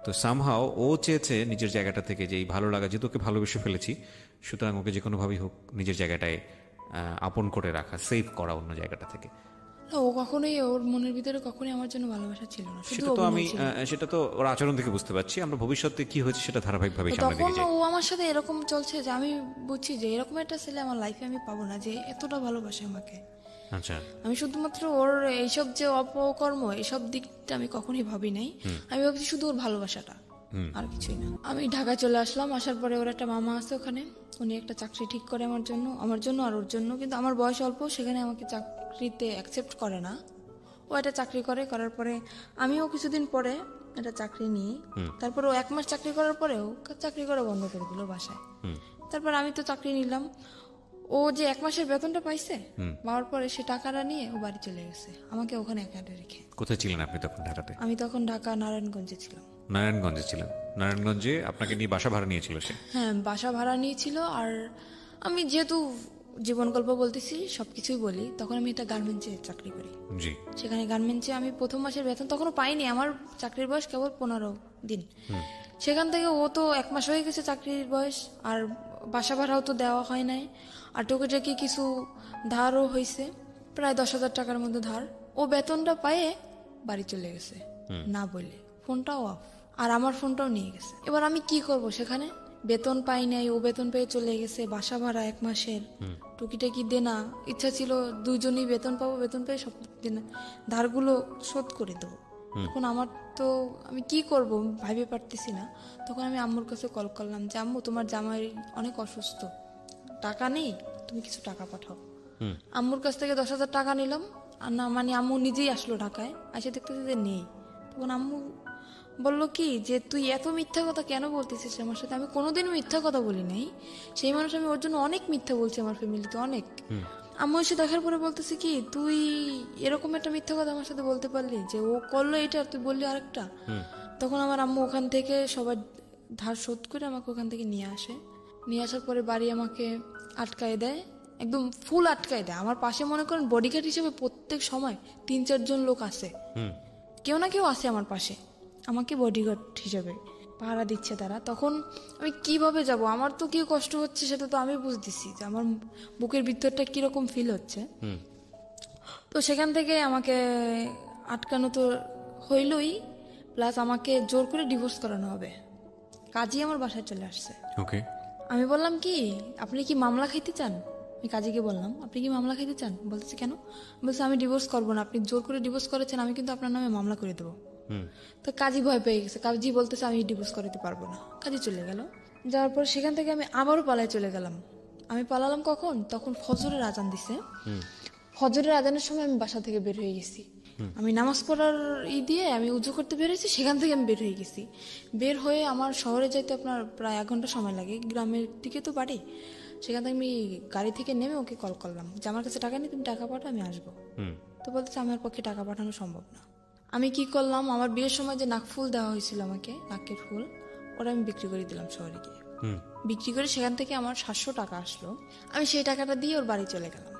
তো সামহাও ও চেয়েছে নিজের জায়গাটা থেকে যে এই ভালো লাগা, যেহেতু ওকে ভালোবেসে ফেলেছি, সুতরাং ওকে যে কোনোভাবেই হোক নিজের জায়গাটায় আপন করে রাখা, সেভ করা অন্য জায়গাটা থেকে। না, ও কখনোই, ওর মনের ভিতরে কখনোই আমার জন্য ভালোবাসা ছিল না, শুধু সেটা তো আমি অভিনয় ছিল। সেটা তো ওর আচরণ থেকে বুঝতে পারছি। আমরা ভবিষ্যতে কি হয়েছে সেটা ধারাবাহিকভাবে তো সামনে তখন দিকে যাই। ও আমার সাথে এরকম চলছে যে আমি বুঝছি যে এরকম একটা ছেলে আমার লাইফে আমি পাবো না, যে এতটা ভালোবাসে আমাকে। আচ্ছা, আমি শুধুমাত্র ওর এইসব যে অপকর্ম, এইসব দিকটা আমি কখনোই ভাবি নাই। আমি ভাবছি শুধু ওর ভালোবাসাটা, আর কিছুই না। আমি ঢাকায় চলে আসলাম। আসার পরে ওর একটা মামা আছে ওখানে, উনি একটা চাকরি ঠিক করে আমার জন্য আর ওর জন্য। কিন্তু আমার বয়স অল্প, সেখানে আমাকে চাকরিতে অ্যাকসেপ্ট করে না। ও একটা চাকরি করার পরে আমিও কিছুদিন পরে একটা চাকরি নিই। তারপর ও 1 মাস চাকরি করার পরেও চাকরি করা বন্ধ করে দিল বাসায়। তারপর আমি তো চাকরি নিলাম। ও যে 1 মাসের বেতনটা পাইছে, পাওয়ার পরে সে টাকাটা নিয়ে ও বাড়ি চলে গেছে, আমাকে ওখানে একা রেখে। কোথায় ছিলেন আপনি তখন? ঢাকাতে? আমি তখন ঢাকা নারায়ণগঞ্জে ছিলাম। নারায়ণগঞ্জে ছিলেন? নারায়ণগঞ্জে আপনাকে নিয়ে বাসা ভাড়া নিয়েছিল সে? হ্যাঁ, বাসা ভাড়া নিয়েছিল। আর আমি যেহেতু জীবন গল্প বলতেছি, সবকিছুই বলি, তখন আমি একটা গার্মেন্টসে চাকরি করি। জি। সেখানে গার্মেন্টসে আমি প্রথম মাসের বেতন তখনও পাইনি, আমার চাকরির বয়স কেবল 15 দিন। সেখান থেকে ও তো 1 মাস হয়ে গেছে চাকরির বয়স, আর বাসা ভাড়াও তো দেওয়া হয় নাই, আর টুকিটাকি কিছু ধারও হয়েছে, প্রায় 10,000 টাকার মধ্যে ধার। ও বেতনটা পায়ে বাড়ি চলে গেছে না বলে, ফোনটাও অফ, আর আমার ফোনটাও নিয়ে গেছে। এবার আমি কি করব? সেখানে বেতন পাই নাই, ও বেতন পেয়ে চলে গেছে, বাসা ভাড়া 1 মাসের, টুকিটাকি দেনা। ইচ্ছা ছিল দুজনই বেতন পাবো, বেতন পেয়ে সব দেনা ধারগুলো শোধ করে দেবো। এখন আমার তো, আমি কি করব ভাবতে পারতেছি না। তখন আমি আম্মুর কাছে কল করলাম যে আম্মু, তোমার জামাই অনেক অসুস্থ, টাকা নেই, তুমি কিছু টাকা পাঠাও। আম্মুর কাছ থেকে 10,000 টাকা নিলাম, আর না মানে আম্মু নিজেই আসলো ঢাকায়, এসে দেখতেছে যে নেই। তখন আম্মু বলল কি যে তুই এত মিথ্যা কথা কেন বলতেছিস আমার সাথে? আমি কোনোদিন মিথ্যা কথা বলি নাই, সেই মানুষ, আমি ওর জন্য অনেক মিথ্যা বলছি আমার ফ্যামিলিতে, অনেক। আম্মু এসে দেখার পরে বলতেছে কি, তুই এরকম একটা মিথ্যা কথা আমার সাথে বলতে পারলি, যে ও করলো এটা আর তুই বললি আরেকটা। তখন আমার আম্মু ওখান থেকে সবার ধার শোধ করে আমাকে ওখান থেকে নিয়ে আসে। নিয়ে আসার পরে বাড়ি আমাকে আটকায় দেয়, একদম ফুল আটকায় দেয়। আমার পাশে মনে করেন বডিগার্ড হিসেবে প্রত্যেক সময় 3-4 জন লোক আসে, কেউ না কেউ আসে আমার পাশে, আমাকে বডিগার্ড হিসেবে পাহারা দিচ্ছে তারা। তখন আমি কিভাবে যাব? আমার তো কি কষ্ট হচ্ছে সেটা তো আমি বুঝতেছি, যে আমার বুকের ভিতরটা কিরকম ফিল হচ্ছে। তো সেখান থেকে আমাকে আটকানো তো হইলই, প্লাস আমাকে জোর করে ডিভোর্স করানো হবে। কাজী আমার বাসায় চলে আসছে। ওকে। আমি বললাম কি, আপনি কি মামলা খাইতে চান? আমি কাজীকে বললাম, আপনি কি মামলা খাইতে চান? বলতেছে কেন? বলছে আমি ডিভোর্স করবো না, আপনি জোর করে ডিভোর্স করেছেন, আমি কিন্তু আপনার নামে মামলা করে দেবো। তো কাজী ভয় পেয়ে গেছে, কাজী বলতেছে আমি ডিভোর্স করাতে পারবো না। কাজী চলে গেল। যাওয়ার পর সেখান থেকে আমি আবারও পালায় চলে গেলাম। আমি পালালাম কখন? তখন ফজরের আজান দিছে। ফজরের আজানের সময় আমি বাসা থেকে বের হয়ে গেছি। আমি নামাজ পড়ার দিয়ে আমি উজু করতে বেরিয়েছি, সেখান থেকে আমি বের হয়ে গেছি। বের হয়ে আমার শহরে যাইতে আপনার প্রায় 1 ঘন্টা সময় লাগে, গ্রামের দিকে তো বাড়ি। সেখান থেকে আমি গাড়ি থেকে নেমে ওকে কল করলাম যে আমার কাছে টাকা নেই, তুমি টাকা পাঠাও, আমি আসবো। তো বলতেছে আমার পক্ষে টাকা পাঠানো সম্ভব না। আমি কি করলাম, আমার বিয়ের সময় যে নাকফুল দেওয়া হয়েছিল আমাকে, নাকের ফুল, ওটা আমি বিক্রি করে দিলাম শহরে গিয়ে। বিক্রি করে সেখান থেকে আমার 700 টাকা আসলো। আমি সেই টাকাটা দিয়ে ওর বাড়ি চলে গেলাম।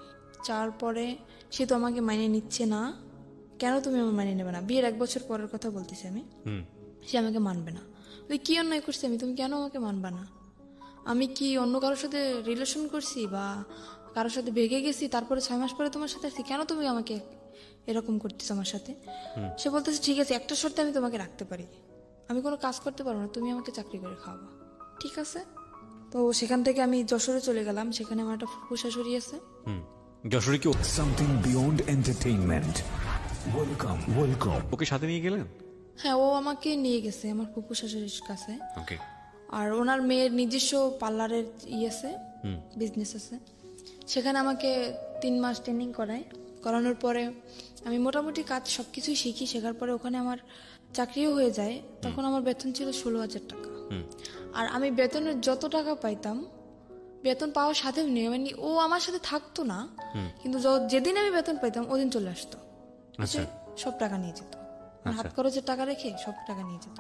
যাওয়ার পরে সে তো আমাকে মানিয়ে নিচ্ছে না। কেন তুমি আমার মানিয়ে নেবে না? বিয়ের 1 বছর পরের কথা বলতেছি আমি। সে আমাকে মানবে না। কি অন্যায় করছি আমি? তুমি কেন আমাকে মানবা না? আমি কি অন্য কারোর সাথে রিলেশন করছি বা কারোর সাথে ভেগে গেছি, তারপরে 6 মাস পরে তোমার সাথে আসছি? কেন তুমি আমাকে এরকম করতেছ আমার সাথে? সে বলতেছে ঠিক আছে, একটা শর্তে আমি তোমাকে রাখতে পারি, আমি কোনো কাজ করতে পারবো না, তুমি আমাকে চাকরি করে খাওয়াবা। ঠিক আছে। তো সেখান থেকে আমি যশোরে চলে গেলাম। সেখানে আমার একটা ফুফু শাশুড়ি আছে। যশোরে কি Something beyond entertainment. Welcome. ওকে সাথে নিয়ে গেলেন? হ্যাঁ, ও আমাকে নিয়ে গেছে আমার ফুফু শাশুড়ির কাছে। ওকে। আর ওনার মেয়ের নিজস্ব পার্লারের আছে, বিজনেস আছে। সেখানে আমাকে 3 মাস ট্রেনিং করানোর পরে আমি মোটামুটি কাজ সবকিছুই শিখি। শেখার পরে ওখানে আমার চাকরিও হয়ে যায়। তখন আমার বেতন ছিল 16,000 টাকা। আর আমি বেতনের যত টাকা পাইতাম, বেতন পাওয়ার সাথে নিয়ে, মানে ও আমার সাথে থাকতো না, কিন্তু যেদিন আমি বেতন পাইতাম ওদিন চলে আসতো, এসে সব টাকা নিয়ে যেত। হাত খরচের টাকা রেখে সব টাকা নিয়ে যেত।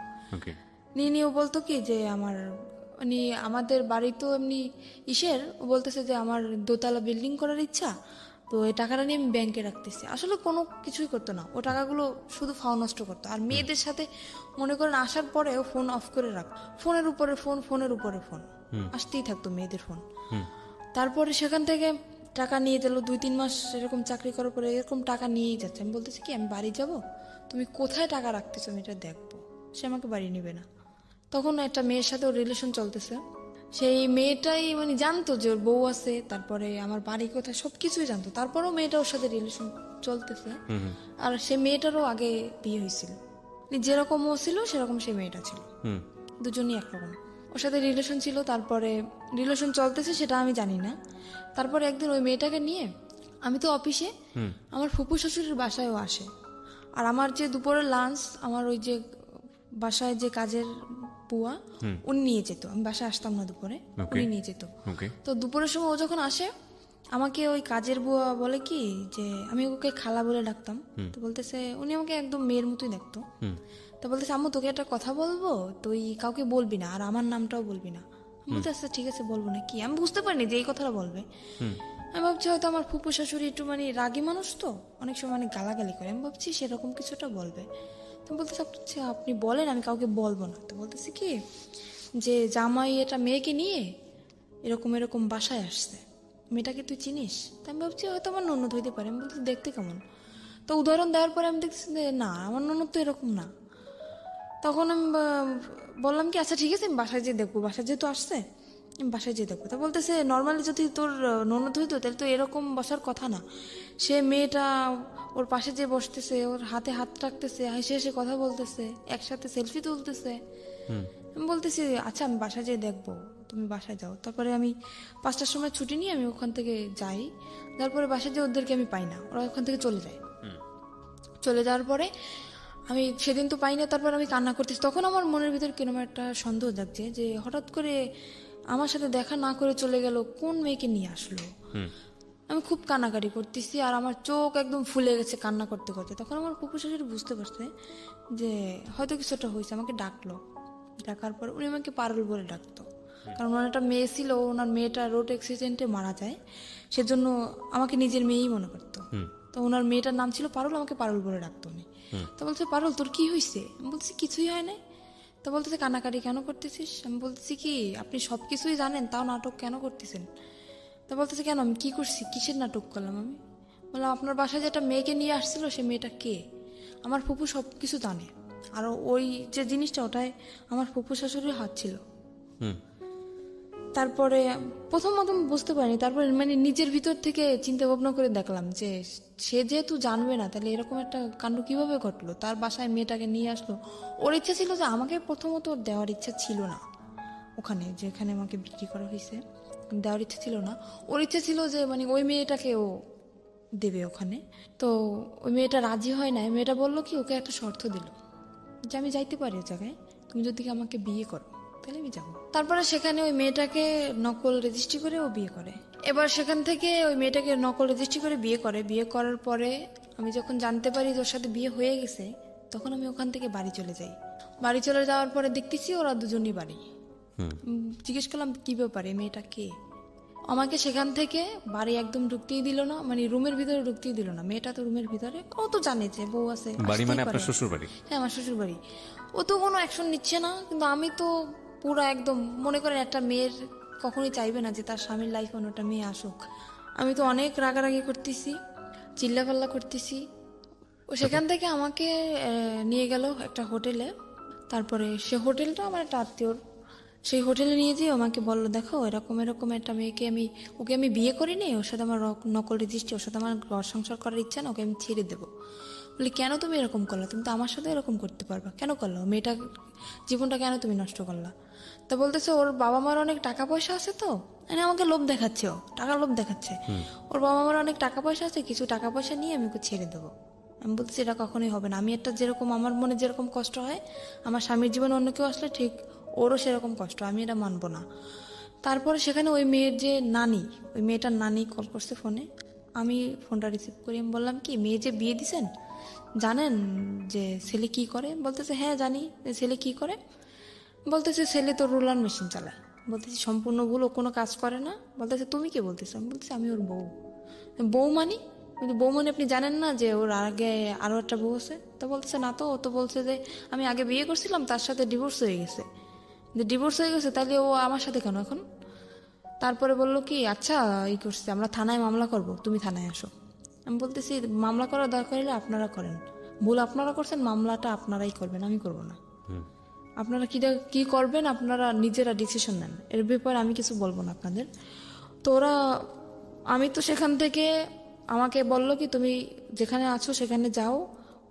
নিয়ে ও বলতো কি যে আমার মানে আমাদের বাড়ি তো এমনি ও বলতেছে যে আমার 2তলা বিল্ডিং করার ইচ্ছা, তো এই টাকাটা নিয়ে আমি ব্যাংকে রাখতেছি। আসলে কোনো কিছুই করতো না, ও টাকাগুলো শুধু ফাও নষ্ট করতো। আর মেয়েদের সাথে মনে করেন আসার পরেও ফোন অফ করে রাখ, ফোনের উপরে ফোন আসতেই থাকতো মেয়েদের ফোন। তারপরে সেখান থেকে টাকা নিয়ে গেল, 2-3 মাস এরকম চাকরি করার পরে এরকম টাকা নিয়েই যাচ্ছে। আমি বলতেছি কি আমি বাড়ি যাব, তুমি কোথায় টাকা রাখতেছো আমি এটা দেখবো। সে আমাকে বাড়ি নেবে না। তখন একটা মেয়ের সাথে ওর রিলেশন চলতেছে। সেই মেয়েটাই মানে জানতো যে ওর বউ আছে, তারপরে আমার বাড়ি কোথায় সব কিছুই জানতো, তারপরেও মেয়েটা ওর সাথে রিলেশন চলতেছে। আর সে মেয়েটারও আগে বিয়ে হয়েছিল, মানে যেরকম ও ছিল সেরকম সে মেয়েটা ছিল, দুজনই একরকম। ওর সাথে রিলেশন ছিল, তারপরে রিলেশন চলতেছে সেটা আমি জানি না। তারপরে একদিন ওই মেয়েটাকে নিয়ে আমি তো অফিসে, আমার ফুপু শ্বশুরের বাসায়ও আসে। আর আমার যে দুপুরের লাঞ্চ, আমার ওই যে বাসায় যে কাজের বুয়া উনি নিয়ে যেত, আমি বাসায় আসতাম না দুপুরে, উনি নিয়ে যেত। তো দুপুরের সময় ও যখন আসে আমাকে ওই কাজের বুয়া বলে কি যে আমি ওকে খালা বলে ডাকতাম, তো বলতেছে উনি আমাকে একদম মেয়ের মতোই দেখতো। তো বলতেছে আম্মু তোকে একটা কথা বলবো, তুই কাউকে বলবি না আর আমার নামটাও বলবি না। আমি বলতে আচ্ছা ঠিক আছে বলবো না। কি আমি বুঝতে পারিনি যে এই কথাটা বলবে। আমি ভাবছি হয়তো আমার ফুপু শাশুড়ি একটু মানে রাগী মানুষ, তো অনেক সময় মানে গালাগালি করে, আমি ভাবছি সেরকম কিছুটা বলবে। তো বলতেছে আচ্ছা আপনি বলেন, আমি কাউকে বলবো না। তো বলতেছে কি যে জামাই এটা মেয়েকে নিয়ে এরকম এরকম বাসায় আসছে, মেয়েটাকে তুই চিনিস? তো আমি ভাবছি হয়তো আমার ননদ হইতে পারে। আমি বলছি দেখতে কেমন? তো উদাহরণ দেওয়ার পরে আমি দেখছি যে না, আমার ননদ তো এরকম না। তখন আমি বললাম কি আচ্ছা ঠিক আছে আমি বাসায় যেয়ে দেখবো, বাসায় যেহেতু আসছে আমি বাসায় যেয়ে দেখবো। তো বলতেছে নর্মালি যদি তোর ননদ হইতো তাহলে তো এরকম বসার কথা না। সে মেয়েটা ওর পাশে যে বসতেছে, ওর হাতে হাত রাখতেছে, হেসে হেসে কথা বলতেছে, একসাথে সেলফি তুলতেছে। আমি বলতেছি আচ্ছা আমি বাসায় যেয়ে দেখবো, তুমি বাসায় যাও। তারপরে আমি 5টার সময় ছুটি নিয়ে আমি ওখান থেকে যাই। তারপরে বাসায় যেয়ে ওদেরকে আমি পাই না, ওরা ওখান থেকে চলে যায়। চলে যাওয়ার পরে আমি সেদিন তো পাই না, তারপর আমি কান্না করতেছি। তখন আমার মনের ভিতর কিরকম একটা সন্দেহ জাগছে যে হঠাৎ করে আমার সাথে দেখা না করে চলে গেল, কোন মেয়েকে নিয়ে আসলো। আমি খুব কান্নাকাটি করতেছি আর আমার চোখ একদম ফুলে গেছে কান্না করতে করতে। তখন আমার ফুপু শাশুড়ি বুঝতে পারছে যে হয়তো কিছুটা হয়েছে, আমাকে ডাকলো। ডাকার পর উনি আমাকে পারুল বলে ডাকতো, কারণ ওনার একটা মেয়ে ছিল, ওনার মেয়েটা রোড অ্যাক্সিডেন্টে মারা যায়, সেজন্য আমাকে নিজের মেয়েই মনে করতো। তো ওনার মেয়েটার নাম ছিল পারুল, আমাকে পারুল বলে ডাকতো উনি। তো বলছে পারুল তোর কি হয়েছে? আমি বলছি কিছুই হয় নাই। তো বলতেছে কান্নাকাটি কেন করতেছিস? আমি বলতেছি কি আপনি সব কিছুই জানেন তাও নাটক কেন করতেছেন? তো বলতেছে কেন আমি কি করছি, কিসের নাটক করলাম? আমি বললাম আপনার বাসায় যেটা মেয়েকে নিয়ে আসছিল সে মেয়েটা কে? আমার ফুপু সব কিছু জানে, আর ওই যে জিনিসটা ওটাই আমার ফুপু শাশুড়ির হাত ছিল। তারপরে প্রথমত বুঝতে পারিনি, তারপরে মানে নিজের ভিতর থেকে চিন্তা ভাবনা করে দেখলাম যে সে যেহেতু জানবে না তাহলে এরকম একটা কাণ্ড কিভাবে ঘটলো, তার বাসায় মেয়েটাকে নিয়ে আসলো। ওর ইচ্ছা ছিল যে আমাকে প্রথমত ওর দেওয়ার ইচ্ছা ছিল না, ওখানে যেখানে আমাকে বিক্রি করা হয়েছে দেওয়ার ইচ্ছা ছিল না। ওর ইচ্ছা ছিল যে মানে ওই মেয়েটাকে ও দেবে ওখানে। তো ওই মেয়েটা রাজি হয় না। মেয়েটা বললো কি ওকে একটা শর্ত দিল যে আমি যাইতে পারি ওই জায়গায়, তুমি যদি আমাকে বিয়ে করো তাহলে আমি যাবো। তারপরে সেখানে ওই মেয়েটাকে নকল রেজিস্ট্রি করে ও বিয়ে করে। এবার সেখান থেকে ওই মেয়েটাকে নকল রেজিস্ট্রি করে বিয়ে করে। বিয়ে করার পরে আমি যখন জানতে পারি ওর সাথে বিয়ে হয়ে গেছে, তখন আমি ওখান থেকে বাড়ি চলে যাই। বাড়ি চলে যাওয়ার পরে দেখতেছি ওরা দুজনই বাড়ি। জিজ্ঞেস করলাম কি ব্যাপারে, মেয়েটা কে? আমাকে সেখান থেকে বাড়ি একদম ঢুকতেই দিল না, মানে রুমের ভিতরে ঢুকতেই দিল না। মেয়েটা তো রুমের ভিতরে, ও তো জানে যে বউ আছে। বাড়ি মানে আপনার শ্বশুর বাড়ি? হ্যাঁ আমার শ্বশুর বাড়ি। ও তো কোনো অ্যাকশন নিচ্ছে না, কিন্তু আমি তো পুরো একদম মনে করেন একটা মেয়ের কখনোই চাইবে না যে তার স্বামীর লাইফে অন্যটা মেয়ে আসুক। আমি তো অনেক রাগারাগি করতেছি, চিল্লাপাল্লা করতেছি। ও সেখান থেকে আমাকে নিয়ে গেল একটা হোটেলে। তারপরে সে হোটেলটা আমার একটা আত্মীয়র, সেই হোটেলে নিয়ে যেয়ে আমাকে বললো দেখো এরকম এরকম একটা মেয়েকে ওকে আমি বিয়ে করিনি, ওর সাথে আমার নকল রেজিস্ট্রি, ওর সাথে আমার ঘর সংসার করার ইচ্ছা না, ওকে আমি ছেড়ে দেবো। বলি কেন তুমি এরকম করলা? তুমি তো আমার সাথে এরকম করতে পারবা, কেন করলো? মেয়েটা জীবনটা কেন তুমি নষ্ট করলা? তা বলতেছে ওর বাবা মার অনেক টাকা পয়সা আছে, তো মানে আমাকে লোভ দেখাচ্ছে, ও টাকার লোভ দেখাচ্ছে। ওর বাবা মার অনেক টাকা পয়সা আছে, কিছু টাকা পয়সা নিয়ে আমি ওকে ছেড়ে দেবো। আমি বলছি এটা কখনোই হবে না। আমি একটা যেরকম আমার মনে যেরকম কষ্ট হয় আমার স্বামীর জীবনে অন্য কেউ আসলে ঠিক ওরও সেরকম কষ্ট, আমি এটা মানবো না। তারপরে সেখানে ওই মেয়ের যে নানি, ওই মেয়েটার নানি কল করছে ফোনে। আমি ফোনটা রিসিভ করি। আমি বললাম কি মেয়ে যে বিয়ে দিছেন জানেন যে ছেলে কি করে? বলতেছে হ্যাঁ জানি। ছেলে কি করে? বলতেছে ছেলে তো রোলার মেশিন চালায়। বলতেছি সম্পূর্ণ ভুল, ও কোনো কাজ করে না। বলতেছে তুমি কি বলতেছো? আমি বলতেছি আমি ওর বউ। বউ মানি? কিন্তু বউ মানে আপনি জানেন না যে ওর আগে আরো একটা বউ আছে? তো বলতেছে না তো, ও তো বলছে যে আমি আগে বিয়ে করছিলাম তার সাথে ডিভোর্স হয়ে গেছে। ডিভোর্স হয়ে গেছে তাহলে ও আমার সাথে কেন এখন? তারপরে বললো কি আচ্ছা এই করছে, আমরা থানায় মামলা করব, তুমি থানায় আসো। আমি বলতেছি মামলা করার দরকার হলে আপনারা করেন, ভুল আপনারা করছেন, মামলাটা আপনারাই করবেন, আমি করব না। আপনারা কি করবেন আপনারা নিজেরা ডিসিশন নেন, এর ব্যাপারে আমি কিছু বলবো না আপনাদের। তো ওরা, আমি তো সেখান থেকে, আমাকে বললো কি তুমি যেখানে আছো সেখানে যাও,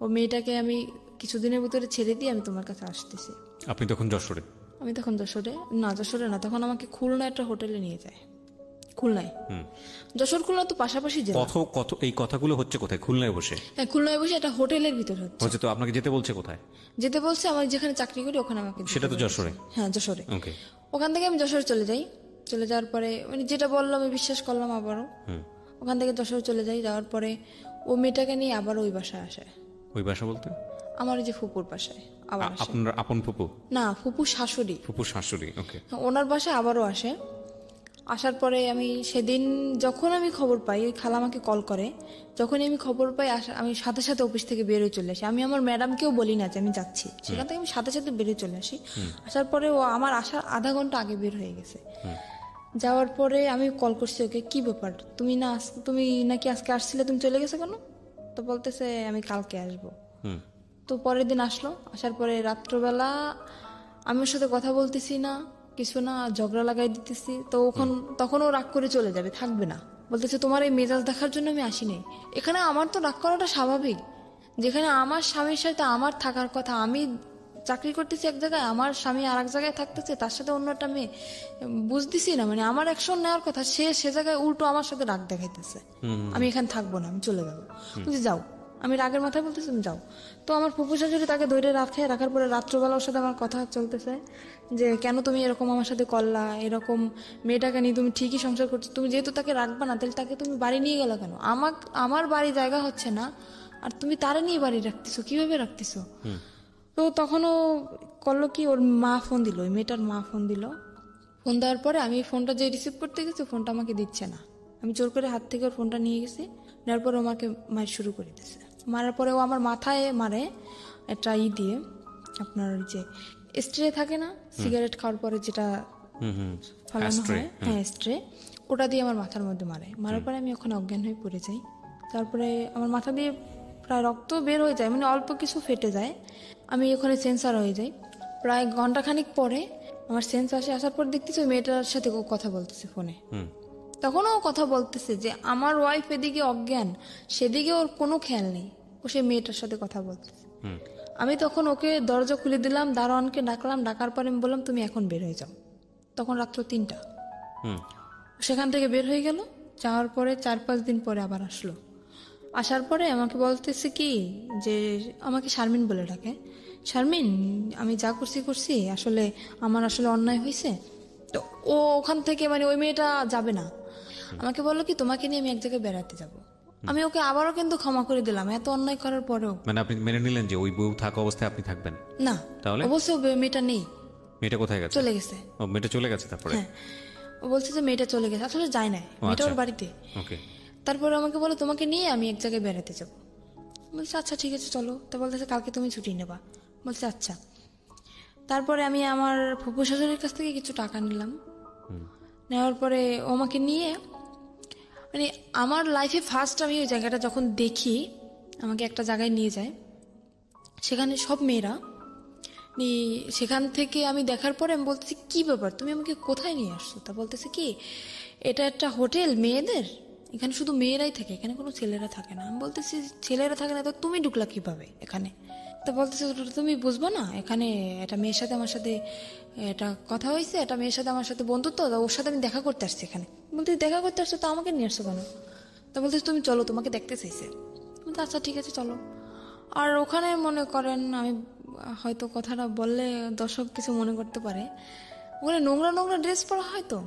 ও মেয়েটাকে আমি কিছুদিনের ভিতরে ছেড়ে দিয়ে আমি তোমার কাছে আসতেছি। আপনি তখন যশোরে? আমি তখন যশোরে না, তখন আমাকে খুলনা একটা হোটেলে নিয়ে যায়, খুলনায়। যশোর খুলনা তো পাশাপাশি জেলা। কত এই কথাগুলো হচ্ছে কোথায়? খুলনায় বসে? হ্যাঁ, খুলনায় বসে একটা হোটেলের ভিতর হচ্ছে। তো আপনাকে যেতে বলছে কোথায়? যেতে বলছে আমার যেখানে চাকরি করি ওখানে আমাকে যেতে সেটা তো বলছে। যশোরে? হ্যাঁ, যশোরে। ওকে। ওখান থেকে আমি যশোরে চলে যাই, চলে যাওয়ার পরে মানে যেটা বললাম আমি বিশ্বাস করলাম আবারও। ওখান থেকে যশোরে চলে যাই, যাওয়ার পরে ও মেয়েটাকে নিয়ে আবার ওই বাসায় আসে। ওই বাসা বলতে? আমার ওই যে ফুপুর বাসায় আবার আসে। আপনার আপন ফুপু? না, ফুপুর শাশুড়ি। ফুপুর শাশুড়ি, ওকে। ওনার বাসায় আবারও আসে। আসার পরে আমি সেদিন যখন আমি খবর পাই, ওই খালা আমাকে কল করে, যখনই আমি খবর পাই আমি সাথে সাথে অফিস থেকে বেরোয় চলে আসি। আমি আমার ম্যাডামকেও বলি না যে আমি যাচ্ছি, সেখান থেকে আমি সাথে সাথে বেরোয় চলে আসি। আসার পরে ও আমার আসার আধা ঘন্টা আগে বের হয়ে গেছে। যাওয়ার পরে আমি কল করছি ওকে, কি ব্যাপার তুমি নাকি আজকে আসছিলে, তুমি চলে গেছো কেন? তো বলতেছে আমি কালকে আসবো। তো পরের দিন আসলো, আসার পরে রাত্রবেলা আমি ওর সাথে কথা বলতেছি না, কিছু না, ঝগড়া লাগাই দিতেছি। তো তখন ও রাগ করে চলে যাবে, থাকবে না। বলতেছে তোমার এই মেজাজ দেখার জন্য আমি আসিনি। এখানে আমার তো রাগ করাটা স্বাভাবিক, যেখানে আমার স্বামীর সাথে আমার থাকার কথা, আমি চাকরি করতেছি এক জায়গায়, আমার স্বামী আর এক জায়গায় থাকতেছে, তার সাথে অন্য একটা মেয়ে, বুঝতেছি না মানে আমার অ্যাকশন নেওয়ার কথা, সে জায়গায় উল্টো আমার সাথে রাগ দেখাইতেছে। আমি এখানে থাকবো না, আমি চলে যাবো। তুমি যাও, আমি রাগের মাথায় বলতেছি তুমি যাও। তো আমার ফুপু শাশুড়ি তাকে ধরে রাখার পরে রাত্রবেলা ওর সাথে আমার কথা চলতেছে যে কেন তুমি এরকম আমার সাথে করলা, এরকম মেয়েটাকে নিয়ে তুমি ঠিকই সংসার করছো, তুমি যেহেতু তাকে রাখবা না তাহলে তাকে তুমি বাড়ি নিয়ে গেলা কেন? আমার বাড়ি জায়গা হচ্ছে না, আর তুমি তারা নিয়ে বাড়ি রাখতেছো, কিভাবে রাখতেছো? তো তখনও করলো কি, ওর মা ফোন দিল, ওই মেয়েটার মা ফোন দিল। ফোন দেওয়ার পরে আমি ফোনটা যে রিসিভ করতে গেছি ফোনটা আমাকে দিচ্ছে না। আমি জোর করে হাত থেকে ওর ফোনটা নিয়ে গেছি, নেওয়ার পরে আমাকে মার শুরু করে দিয়েছে। মারার পরে ও আমার মাথায় মারে একটা দিয়ে, আপনার ওই যে স্ট্রে থাকে না সিগারেট খাওয়ার পরে যেটা ফালানো হয়, হ্যাঁ স্ট্রে, ওটা দিয়ে আমার মাথার মধ্যে মারার পরে আমি ওখানে অজ্ঞান হয়ে পড়ে যাই। তারপরে আমার মাথা দিয়ে প্রায় রক্ত বের হয়ে যায়, মানে অল্প কিছু ফেটে যায়, আমি ওখানে সেন্সার হয়ে যাই। প্রায় ঘন্টাখানিক পরে আমার সেন্স আসার পর দেখতেছি ওই মেয়েটার সাথে ও কথা বলতেছে ফোনে। তখনও ও কথা বলতেছে যে আমার ওয়াইফ এদিকে অজ্ঞান, সেদিকে ওর কোনো খেয়াল নেই, ও সে মেয়েটার সাথে কথা বলতেছে। আমি তখন ওকে দরজা খুলে দিলাম, দারোয়ানকে ডাকলাম, ডাকার পরে আমি বললাম তুমি এখন বের হয়ে যাও। তখন রাত্র 3টা। সেখান থেকে বের হয়ে গেল, যাওয়ার পরে 4-5 দিন পরে আবার আসলো। আসার পরে আমাকে বলতেছে কি যে, আমাকে শারমিন বলে ডাকে, শারমিন আমি যা করছি আসলে আমার আসলে অন্যায় হয়েছে। তো ও ওখান থেকে মানে ওই মেয়েটা যাবে না, আমাকে বললো কি তোমাকে নিয়ে আমি এক জায়গায় বেড়াতে যাব। আমি ওকে আবারও কিন্তু ক্ষমা করে দিলাম, এত অন্যায় করার পরেও। মানে আপনি মেনে নিলেন যে ওই বউ থাকা অবস্থায় আপনি থাকবেন না? তাহলে অবশ্য মেয়েটা নেই। মেয়েটা কোথায় গেছে? চলে গেছে। ও মেয়েটা চলে গেছে? তারপরে হ্যাঁ, ও বলছে যে মেয়েটা চলে গেছে, আসলে যায় না, মেয়েটা ওর বাড়িতে। ওকে। তারপরে আমাকে বলে তোমাকে নিয়ে আমি এক জায়গায় বেড়াতে যাব। বলছে আচ্ছা ঠিক আছে চলো। তো বলতেছে কালকে তুমি ছুটি নেবা। বলছে আচ্ছা। তারপরে আমি আমার ফুপু শাশুড়ির কাছ থেকে কিছু টাকা নিলাম, নেওয়ার পরে ও আমাকে নিয়ে, মানে আমার লাইফে ফার্স্ট আমি ওই জায়গাটা যখন দেখি, আমাকে একটা জায়গায় নিয়ে যায়, সেখানে সব মেয়েরা, সেখান থেকে আমি দেখার পরে আমি বলতেছি কি ব্যাপার তুমি আমাকে কোথায় নিয়ে আসছো? তা বলতেছে কি এটা একটা হোটেল মেয়েদের, এখানে শুধু মেয়েরাই থাকে, এখানে কোনো ছেলেরা থাকে না। আমি বলতেছি ছেলেরা থাকে না তো তুমি ঢুকলা কিভাবে এখানে? তা বলতেছে তুমি বুঝবো না, এখানে একটা মেয়ের সাথে আমার সাথে এটা কথা হয়েছে, একটা মেয়ের সাথে আমার সাথে বন্ধুত্ব, ওর সাথে আমি দেখা করতে আসছি এখানে। বলতে দেখা করতে আসছো তো আমাকে নিয়ে আসছো কেন? তা বলতেছে তুমি চলো তোমাকে দেখতে চাইছে। বলতে আচ্ছা ঠিক আছে চলো। আর ওখানে মনে করেন আমি হয়তো কথাটা বললে দর্শক কিছু মনে করতে পারে, ওখানে নোংরা নোংরা ড্রেস পরা হয়, তো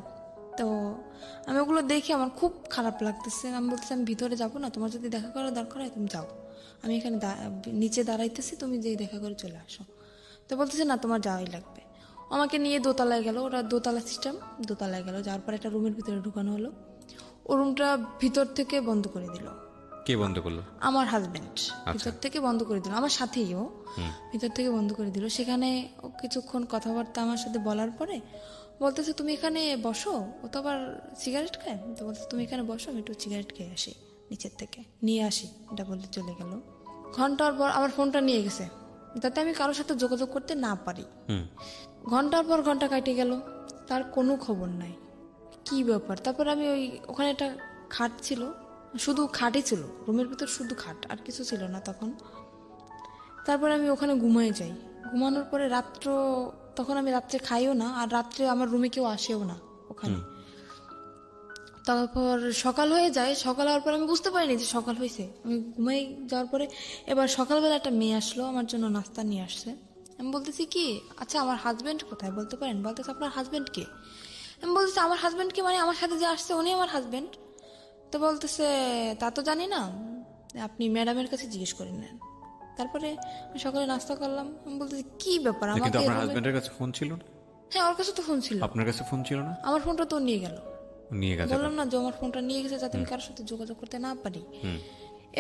আমি ওগুলো দেখে আমার খুব খারাপ লাগতেছে। আমি বলতেছি আমি ভিতরে যাবো না, তোমার যদি দেখা করার দরকার হয় তুমি যাও, আমি এখানে নিচে দাঁড়াইতেছি, তুমি যেই দেখা করে চলে আসো। তো বলতেছে না তোমার যাওয়াই লাগবে। আমাকে নিয়ে দোতলায় গেল, ওরা দোতলা সিস্টেম, দোতলায় গেল, যাওয়ার পর একটা রুমের ভিতরে ঢুকানো হলো। ও রুমটা ভিতর থেকে বন্ধ করে দিল। কে বন্ধ করলো? আমার হাজবেন্ড ভিতর থেকে বন্ধ করে দিল, আমার সাথেই ও ভিতর থেকে বন্ধ করে দিল। সেখানে ও কিছুক্ষণ কথাবার্তা আমার সাথে বলার পরে ও বলতেছে তুমি এখানে বসো, ও তো আবার সিগারেট খায়, তো বলতেছে তুমি এখানে বসো, আমি একটু সিগারেট খেয়ে আসি, নিচের থেকে নিয়ে আসি, এটা বলতে চলে গেল। ঘন্টার পর আমার ফোনটা নিয়ে গেছে যাতে আমি কারোর সাথে যোগাযোগ করতে না পারি। ঘন্টার পর ঘন্টা কাটে গেল, তার কোনো খবর নাই, কি ব্যাপার। তারপর আমি ওখানে একটা খাট ছিল, শুধু খাটই ছিল, রুমের ভিতর শুধু খাট, আর কিছু ছিল না তখন। তারপর আমি ওখানে ঘুমিয়ে যাই। ঘুমানোর পরে তখন আমি রাত্রে খাইও না, আর রাত্রে আমার রুমে কেউ আসেও না ওখানে। তারপর সকাল হয়ে যায়, সকাল হওয়ার পর আমি বুঝতে পারিনি যে সকাল হয়েছে। আমি ঘুমাই যাওয়ার পরে এবার সকালবেলা একটা মেয়ে আসলো, আমার জন্য নাস্তা নিয়ে আসছে। আমি বলতেছি কি, আচ্ছা আমার হাজবেন্ড কোথায় বলতে পারেন? বলতেছে আপনার হাজবেন্ড কে? আমি বলতেছি আমার হাজবেন্ড কে মানে আমার সাথে যে আসছে উনি আমার হাজবেন্ড। তো বলতেছে তা তো জানি না, আপনি ম্যাডামের কাছে জিজ্ঞেস করে নেন। তারপরে আমি সকালে নাস্তা করলাম। আমি বলতেছি কি ব্যাপার কিন্তু আমাকে আপনার হাজবেন্ডের কাছে ফোন ছিল না? হ্যাঁ ওর কাছে তো ফোন ছিল। আপনার কাছে ফোন ছিল না? আমার ফোনটা তো নিয়ে গেল। নিয়ে গেছে। বললাম না যে আমার ফোনটা নিয়ে গেছে যাতে আমি কারোর সাথে যোগাযোগ করতে না পারি।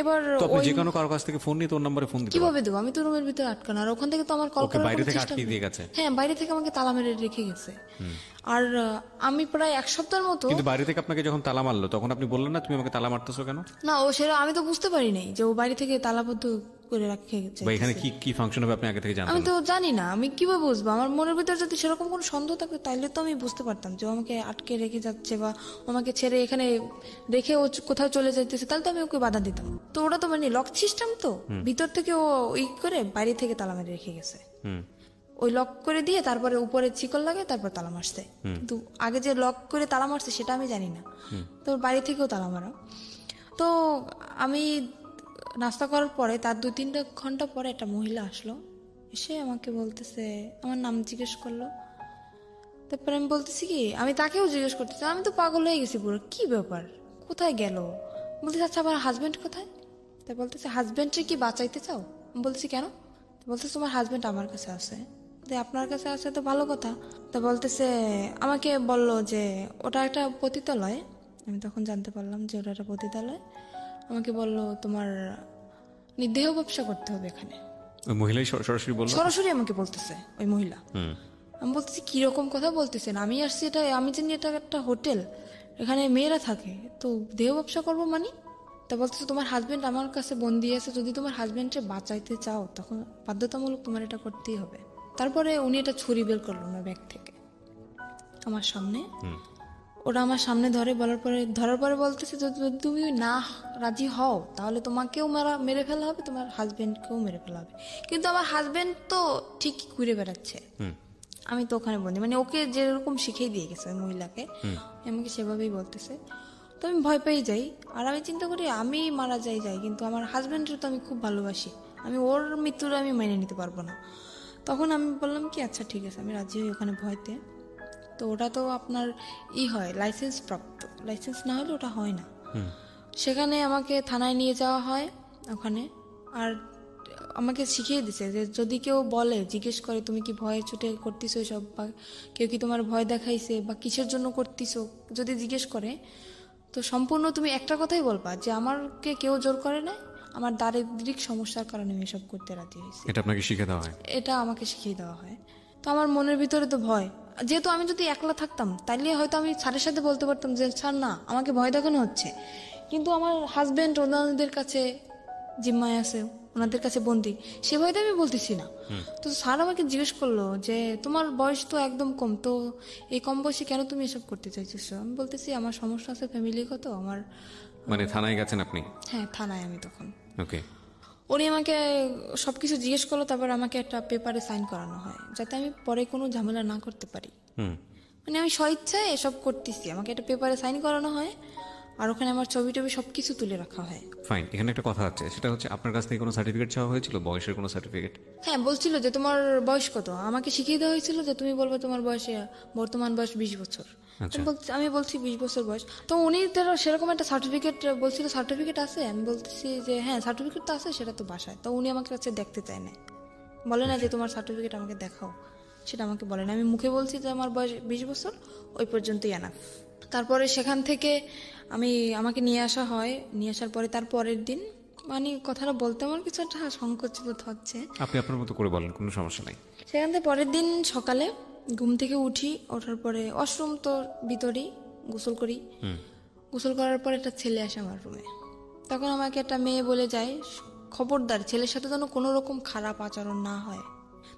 এবার তো আপনি যে কোনো কারো কাছ থেকে ফোন নিয়ে তোর নম্বরে ফোন দিতে কিভাবে দেবো? আমি তো রুমের ভিতরে আটকানো, আর ওখান থেকে তো আমার কল ওকে করার বাইরে কোনো থেকে চেষ্টা আটকে নেই। দিয়ে গেছে? হ্যাঁ বাইরে থেকে আমাকে তালা মেরে রেখে গেছে। আর আমি প্রায় এক সপ্তাহের মতো কিন্তু বাইরে থেকে আপনাকে যখন তালা মারলো তখন আপনি বললেন না তুমি আমাকে তালা মারতেছো কেন? না, ও সেটা আমি তো বুঝতে পারি নাই যে ও বাইরে থেকে তালাবদ্ধ করে রেখে গেছে। বা এখানে কি কি ফাংশন হবে আপনি আগে থেকে জানতেন আমি না? তো জানি না, আমি কিভাবে বুঝবো? আমার মনের ভিতরে যদি সেরকম কোনো সন্দেহ থাকতো তাইলে তো আমি বুঝতে পারতাম যে ও আমাকে আটকে রেখে যাচ্ছে বা ও আমাকে ছেড়ে এখানে রেখে ও কোথাও চলে যাইতেছে, তাহলে তো আমি ওকে বাধা দিতাম। তো ওটা তো মানে লক সিস্টেম, তো ভিতর থেকে ও করে বাইরে থেকে তালা মেরে রেখে গেছে। ওই লক করে দিয়ে তারপরে উপরে চিকল লাগে, তারপর তালা মারছে। কিন্তু আগে যে লক করে তালা মারছে সেটা আমি জানি না, তো বাড়ি থেকেও তালা মারা। তো আমি নাস্তা করার পরে তার 2-3 ঘন্টা পরে একটা মহিলা আসলো, এসে আমাকে বলতেছে, আমার নাম জিজ্ঞেস করলো। তারপরে আমি বলতেছি কি, আমি তাকেও জিজ্ঞেস করতেছি, আমি তো পাগল হয়ে গেছি পুরো, কি ব্যাপার, কোথায় গেল? বলতেছে আচ্ছা আমার হাজবেন্ড কোথায়? তা বলতেছে হাজবেন্ডকে কি বাঁচাইতে চাও? আমি বলতেছি কেন? বলতেছে তোমার হাজবেন্ড আমার কাছে আছে। আপনার কাছে আছে তো ভালো কথা। তা বলতেছে আমাকে বলল যে ওটা একটা পতিতালয়। আমি তখন জানতে পারলাম যে ওটা একটা পতিতালয়। আমাকে বলল তোমার দেহ ব্যবসা করতে হবে এখানে। ওই মহিলাই সরাসরি বললো? সরাসরি আমাকে বলতেছে ওই মহিলা। আমি বলতেছি কিরকম কথা বলতেছেন? আমি আসছি এটা, আমি জানি এটা একটা হোটেল, এখানে মেয়েরা থাকে, তো দেহ ব্যবসা করবো মানে? তা বলতেছে তোমার হাজবেন্ড আমার কাছে বন্দি আছে, যদি তোমার হাজবেন্ডকে বাঁচাইতে চাও তখন বাধ্যতামূলক তোমার এটা করতেই হবে। তারপরে উনি এটা ছুরি বের করলো না ব্যাগ থেকে আমার সামনে। ওরা আমার সামনে ধরার পরে বলতেছে যদি তুমি না রাজি হও তাহলে তোমাকেও মেরে ফেলা হবে, তোমার হাজবেন্ডকেও মেরে ফেলা হবে। কিন্তু আমার হাজবেন্ড তো ঠিকই ঘুরে বেড়াচ্ছে, আমি তো ওখানে বন্দি। মানে ওকে যেরকম শিখিয়ে দিয়ে গেছে ওই মহিলাকে, আমাকে সেভাবেই বলতেছে। তো আমি ভয় পেয়ে যাই, আর আমি চিন্তা করি আমি মারা যাই কিন্তু আমার হাজবেন্ডের তো আমি খুব ভালোবাসি, আমি ওর মৃত্যুর আমি মেনে নিতে পারবো না। তখন আমি বললাম কি আচ্ছা ঠিক আছে, আমি রাজি হই ওখানে ভয়তে। তো ওটা তো আপনার হয় লাইসেন্স প্রাপ্ত, লাইসেন্স না হলে ওটা হয় না। সেখানে আমাকে থানায় নিয়ে যাওয়া হয় ওখানে, আর আমাকে শিখিয়ে দিছে যে যদি কেউ বলে, জিজ্ঞেস করে তুমি কি ভয়ে ছুটে করতেছো সব, বা কেউ কি তোমার ভয় দেখাইছে বা কিসের জন্য করতেছো, যদি জিজ্ঞেস করে তো সম্পূর্ণ তুমি একটা কথাই বলবা যে আমাকে কেউ জোর করে না, আমার দারিদ্রিক সমস্যার কারণে আমি এসব করতে রাজি হয়েছি। এটা আপনাকে শিখে দেওয়া হয়? এটা আমাকে শিখিয়ে দেওয়া হয়। তো আমার মনের ভিতরে তো ভয়, যেহেতু আমি যদি একলা থাকতাম তাইলে হয়তো আমি স্যারের সাথে বলতে পারতাম যে স্যার না আমাকে ভয় দেখানো হচ্ছে, কিন্তু আমার হাজবেন্ড ওনাদের কাছে জিম্মায় আছে, ওনাদের কাছে বন্দি, সে ভয়তে আমি বলতেছি না। তো স্যার আমাকে জিজ্ঞেস করলো যে তোমার বয়স তো একদম কম, তো এই কম বয়সে কেন তুমি এসব করতে চাইছো? আমি বলতেছি আমার সমস্যা আছে ফ্যামিলিগত, আমার। মানে থানায় গেছেন আপনি? হ্যাঁ থানায় আমি তখন। ওকে। উনি আমাকে সবকিছু জিজ্ঞেস করলো, তারপর আমাকে একটা পেপারে সাইন করানো হয় যাতে আমি পরে কোনো ঝামেলা না করতে পারি। মানে আমি স্বইচ্ছায় এসব করতেছি, আমাকে একটা পেপারে সাইন করানো হয়, আর ওখানে আমার ছবি টবি সবকিছু তুলে রাখা হয়। ফাইন, এখানে একটা কথা আছে, সেটা হচ্ছে আপনার কাছ থেকে কোনো সার্টিফিকেট চাওয়া হয়েছিল, বয়সের কোনো সার্টিফিকেট? হ্যাঁ বলছিল যে তোমার বয়স কত, আমাকে শিখিয়ে দেওয়া হয়েছিল যে তুমি বলবে তোমার বয়সে বর্তমান বয়স 20 বছর। আমি বলছি 20 বছর বয়স। তো উনি সেরকম একটা সার্টিফিকেট বলছিল, সার্টিফিকেট আছে? আমি বলতেছি যে হ্যাঁ সার্টিফিকেট তো আছে, সেটা তো বাসায়। তো উনি আমার কাছে দেখতে চায় না, বলে না যে তোমার সার্টিফিকেট আমাকে দেখাও, সেটা আমাকে বলে না। আমি মুখে বলছি যে আমার বয়স 20 বছর, ওই পর্যন্তই এনাফ। তারপরে সেখান থেকে আমাকে নিয়ে আসা হয়। নিয়ে আসার পরে তার পরের দিন, মানে কথাটা বলতে আমার কিছু একটা সংকোচ বোধ হচ্ছে। আপনি আপনার মতো করে বলেন, কোনো সমস্যা নাই। সেখান থেকে পরের দিন সকালে ঘুম থেকে উঠি, ওঠার পরে ওয়াশরুম তো ভিতরেই, গোসল করি। গোসল করার পর একটা ছেলে আসে আমার রুমে। তখন আমাকে একটা মেয়ে বলে যায়, খবরদার ছেলের সাথে যেন কোনো রকম খারাপ আচরণ না হয়।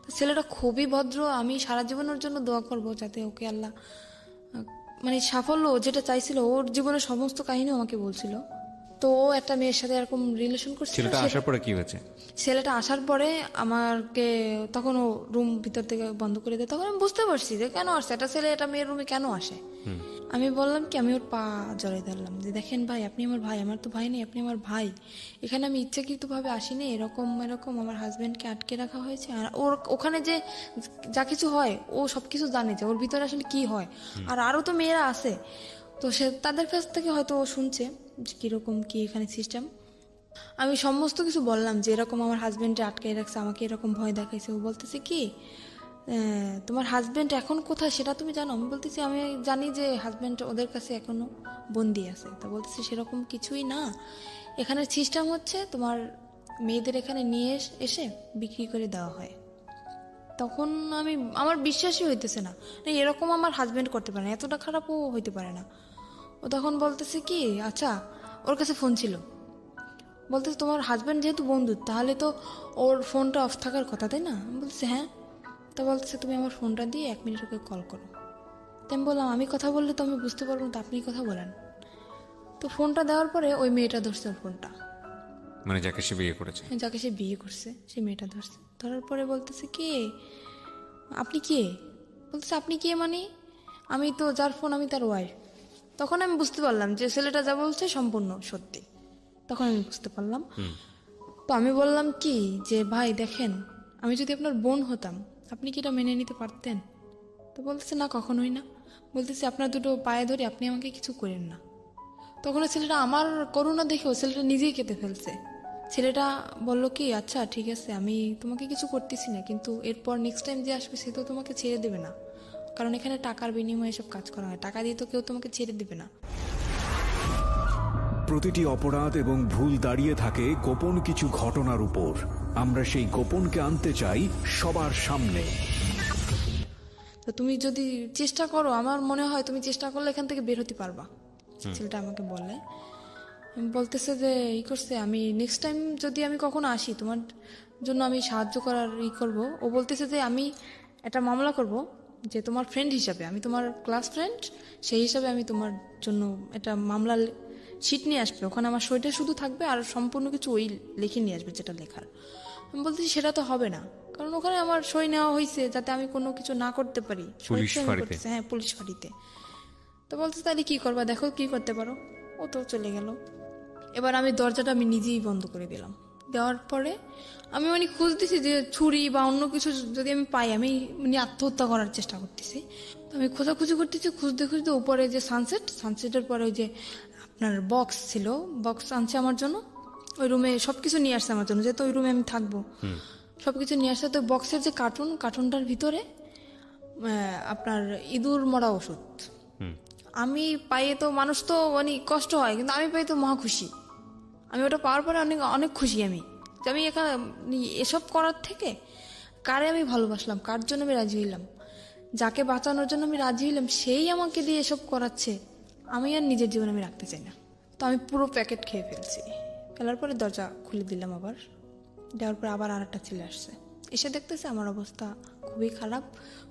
তো ছেলেটা খুবই ভদ্র, আমি সারা জীবনের জন্য দোয়া করব যাতে ওকে আল্লাহ মানে সাফল্য যেটা চাইছিল, ওর জীবনের সমস্ত কাহিনী আমাকে বলছিল। তো ও একটা মেয়ের সাথে এরকম রিলেশন করছিল। ছেলেটা আসার পরে কি হয়েছে? ছেলেটা আসার পরে আমাকে তখন ও রুম ভিতর থেকে বন্ধ করে দেয়। তখন আমি বুঝতে পারছি যে কেন আসছে একটা ছেলে এটা মেয়ের রুমে কেন আসে। আমি বললাম কি, আমি ওর পা জড়িয়ে ধরলাম যে দেখেন ভাই, আপনি আমার ভাই, আমার তো ভাই নেই, আপনি আমার ভাই। এখানে আমি ইচ্ছাকৃতভাবে আসিনি, এরকম এরকম আমার হাজবেন্ডকে আটকে রাখা হয়েছে। আর ওর ওখানে যে যা কিছু হয় ও সব কিছু জানে যে ওর ভিতরে আসলে কি হয়। আর আরও তো মেয়েরা আছে, তো সে তাদের কাছ থেকে হয়তো ও শুনছে যে কীরকম কি এখানে সিস্টেম। আমি সমস্ত কিছু বললাম যে এরকম আমার হাজবেন্ডে আটকাই রাখছে, আমাকে এরকম ভয় দেখাইছে। ও বলতেছে কি, তোমার হাজবেন্ড এখন কোথায় সেটা তুমি জানো? আমি বলতেছি আমি জানি যে হাজবেন্ড ওদের কাছে এখনো বন্দি আছে। তা বলতেছে সেরকম কিছুই না, এখানে সিস্টেম হচ্ছে তোমার মেয়েদের এখানে নিয়ে এসে বিক্রি করে দেওয়া হয়। তখন আমার বিশ্বাসই হইতেছে না, এরকম আমার হাজবেন্ড করতে পারে না, এতটা খারাপও হইতে পারে না। ও তখন বলতেছে কি, আচ্ছা ওর কাছে ফোন ছিল, বলতেছে তোমার হাজব্যান্ড যেহেতু বন্ধু তাহলে তো ওর ফোনটা অফ থাকার কথা, তাই না? আমি বলছি হ্যাঁ। তো বলতেছে তুমি আমার ফোনটা দিয়ে 1 মিনিট ওকে কল করো। তো আমি বললাম আমি কথা বললে তো আমি বুঝতে পারবো না, তো আপনি কথা বলেন। তো ফোনটা দেওয়ার পরে ওই মেয়েটা ধরছে ওর ফোনটা, মানে যাকে সে বিয়ে করেছে? যাকে সে বিয়ে করছে সেই মেয়েটা ধরছে। ধরার পরে বলতেছে কি, আপনি কে? বলতেছে আপনি কে মানে? আমি তো যার ফোন আমি তার ওয়াইফ। তখন আমি বুঝতে পারলাম যে ছেলেটা যা বলছে সম্পূর্ণ সত্যি। তখন আমি বুঝতে পারলাম। তো আমি বললাম কি যে ভাই দেখেন, আমি যদি আপনার বোন হতাম আপনি কি এটা মেনে নিতে পারতেন? তো বলতেছে না, কখনোই না। বলতেছে আপনার দুটো পায়ে ধরে আপনি আমাকে কিছু করেন না। তখন ছেলেটা আমার করুণা দেখেও ছেলেটা নিজেই কেঁদে ফেলছে। ছেলেটা বলল কি, আচ্ছা ঠিক আছে আমি তোমাকে কিছু করতেছি না, কিন্তু এরপর নেক্সট টাইম যে আসবে সে তো তোমাকে ছেড়ে দেবে না, কারণ এখানে টাকার বিনিময়ে সব কাজ করা হয়, টাকা দিয়ে তো কেউ তোমাকে ছেড়ে দেবে না। প্রতিটি অপরাধ এবং ভুল দাঁড়িয়ে থাকে গোপন কিছু ঘটনার উপর। আমরা সেই গোপনকে আনতে চাই সবার সামনে। তো তুমি যদি চেষ্টা করো, আমার মনে হয় তুমি চেষ্টা করলে এখান থেকে বের হতে পারবা। ছেলেটা আমাকে বলে, বলতেছে যে করছে আমি নেক্সট টাইম যদি আমি কখনো আসি তোমার জন্য আমি সাহায্য করার করবো। ও বলতেছে যে আমি একটা মামলা করব, যে তোমার ফ্রেন্ড হিসাবে, আমি তোমার ক্লাস ফ্রেন্ড, সেই হিসাবে আমি তোমার জন্য একটা মামলা শিট নিয়ে আসবে, ওখানে আমার সইটা শুধু থাকবে আর সম্পূর্ণ কিছু ওই লিখে নিয়ে আসবে যেটা লেখার। আমি বলতেছি সেটা তো হবে না, কারণ ওখানে আমার সই নেওয়া হয়েছে যাতে আমি কোনো কিছু না করতে পারি। হ্যাঁ, পুলিশ ফাঁড়িতে। তো বলতেছে তাহলে কি করবা, দেখো কি করতে পারো। ও তো চলে গেল। এবার আমি দরজাটা আমি নিজেই বন্ধ করে দিলাম। দেওয়ার পরে আমি খুঁজতেছি যে ছুরি বা অন্য কিছু যদি আমি পাই, আমি আত্মহত্যা করার চেষ্টা করতেছি। তো আমি খোঁজাখুঁজি করতেছি, খুঁজতে খুঁজতে উপরে যে সানসেটের পরে ওই যে আপনার বক্স ছিল, বক্স আনছে আমার জন্য, ওই রুমে সবকিছু নিয়ে আসছে আমার জন্য, যেহেতু ওই রুমে আমি থাকবো, সবকিছু নিয়ে আসছে। তো বক্সের যে কার্টুনটার ভিতরে আপনার ইঁদুর মরা ওষুধ। আমি পাইয়ে তো মানুষ তো কষ্ট হয়, কিন্তু আমি পাই তো মহা খুশি। আমি ওটা পাওয়ার পরে অনেক অনেক খুশি আমি, যে আমি এখানে এসব করার থেকে কারে আমি ভালোবাসলাম, কার জন্য আমি রাজি হইলাম, যাকে বাঁচানোর জন্য আমি রাজি হইলাম সেই আমাকে দিয়ে এসব করাচ্ছে, আমি আর নিজের জীবন আমি রাখতে চাই না। তো আমি পুরো প্যাকেট খেয়ে ফেলার পরে দরজা খুলে দিলাম। আবার দেওয়ার পরে আবার আর একটা ছেলে আসছে, এসে দেখতেছে আমার অবস্থা খুবই খারাপ,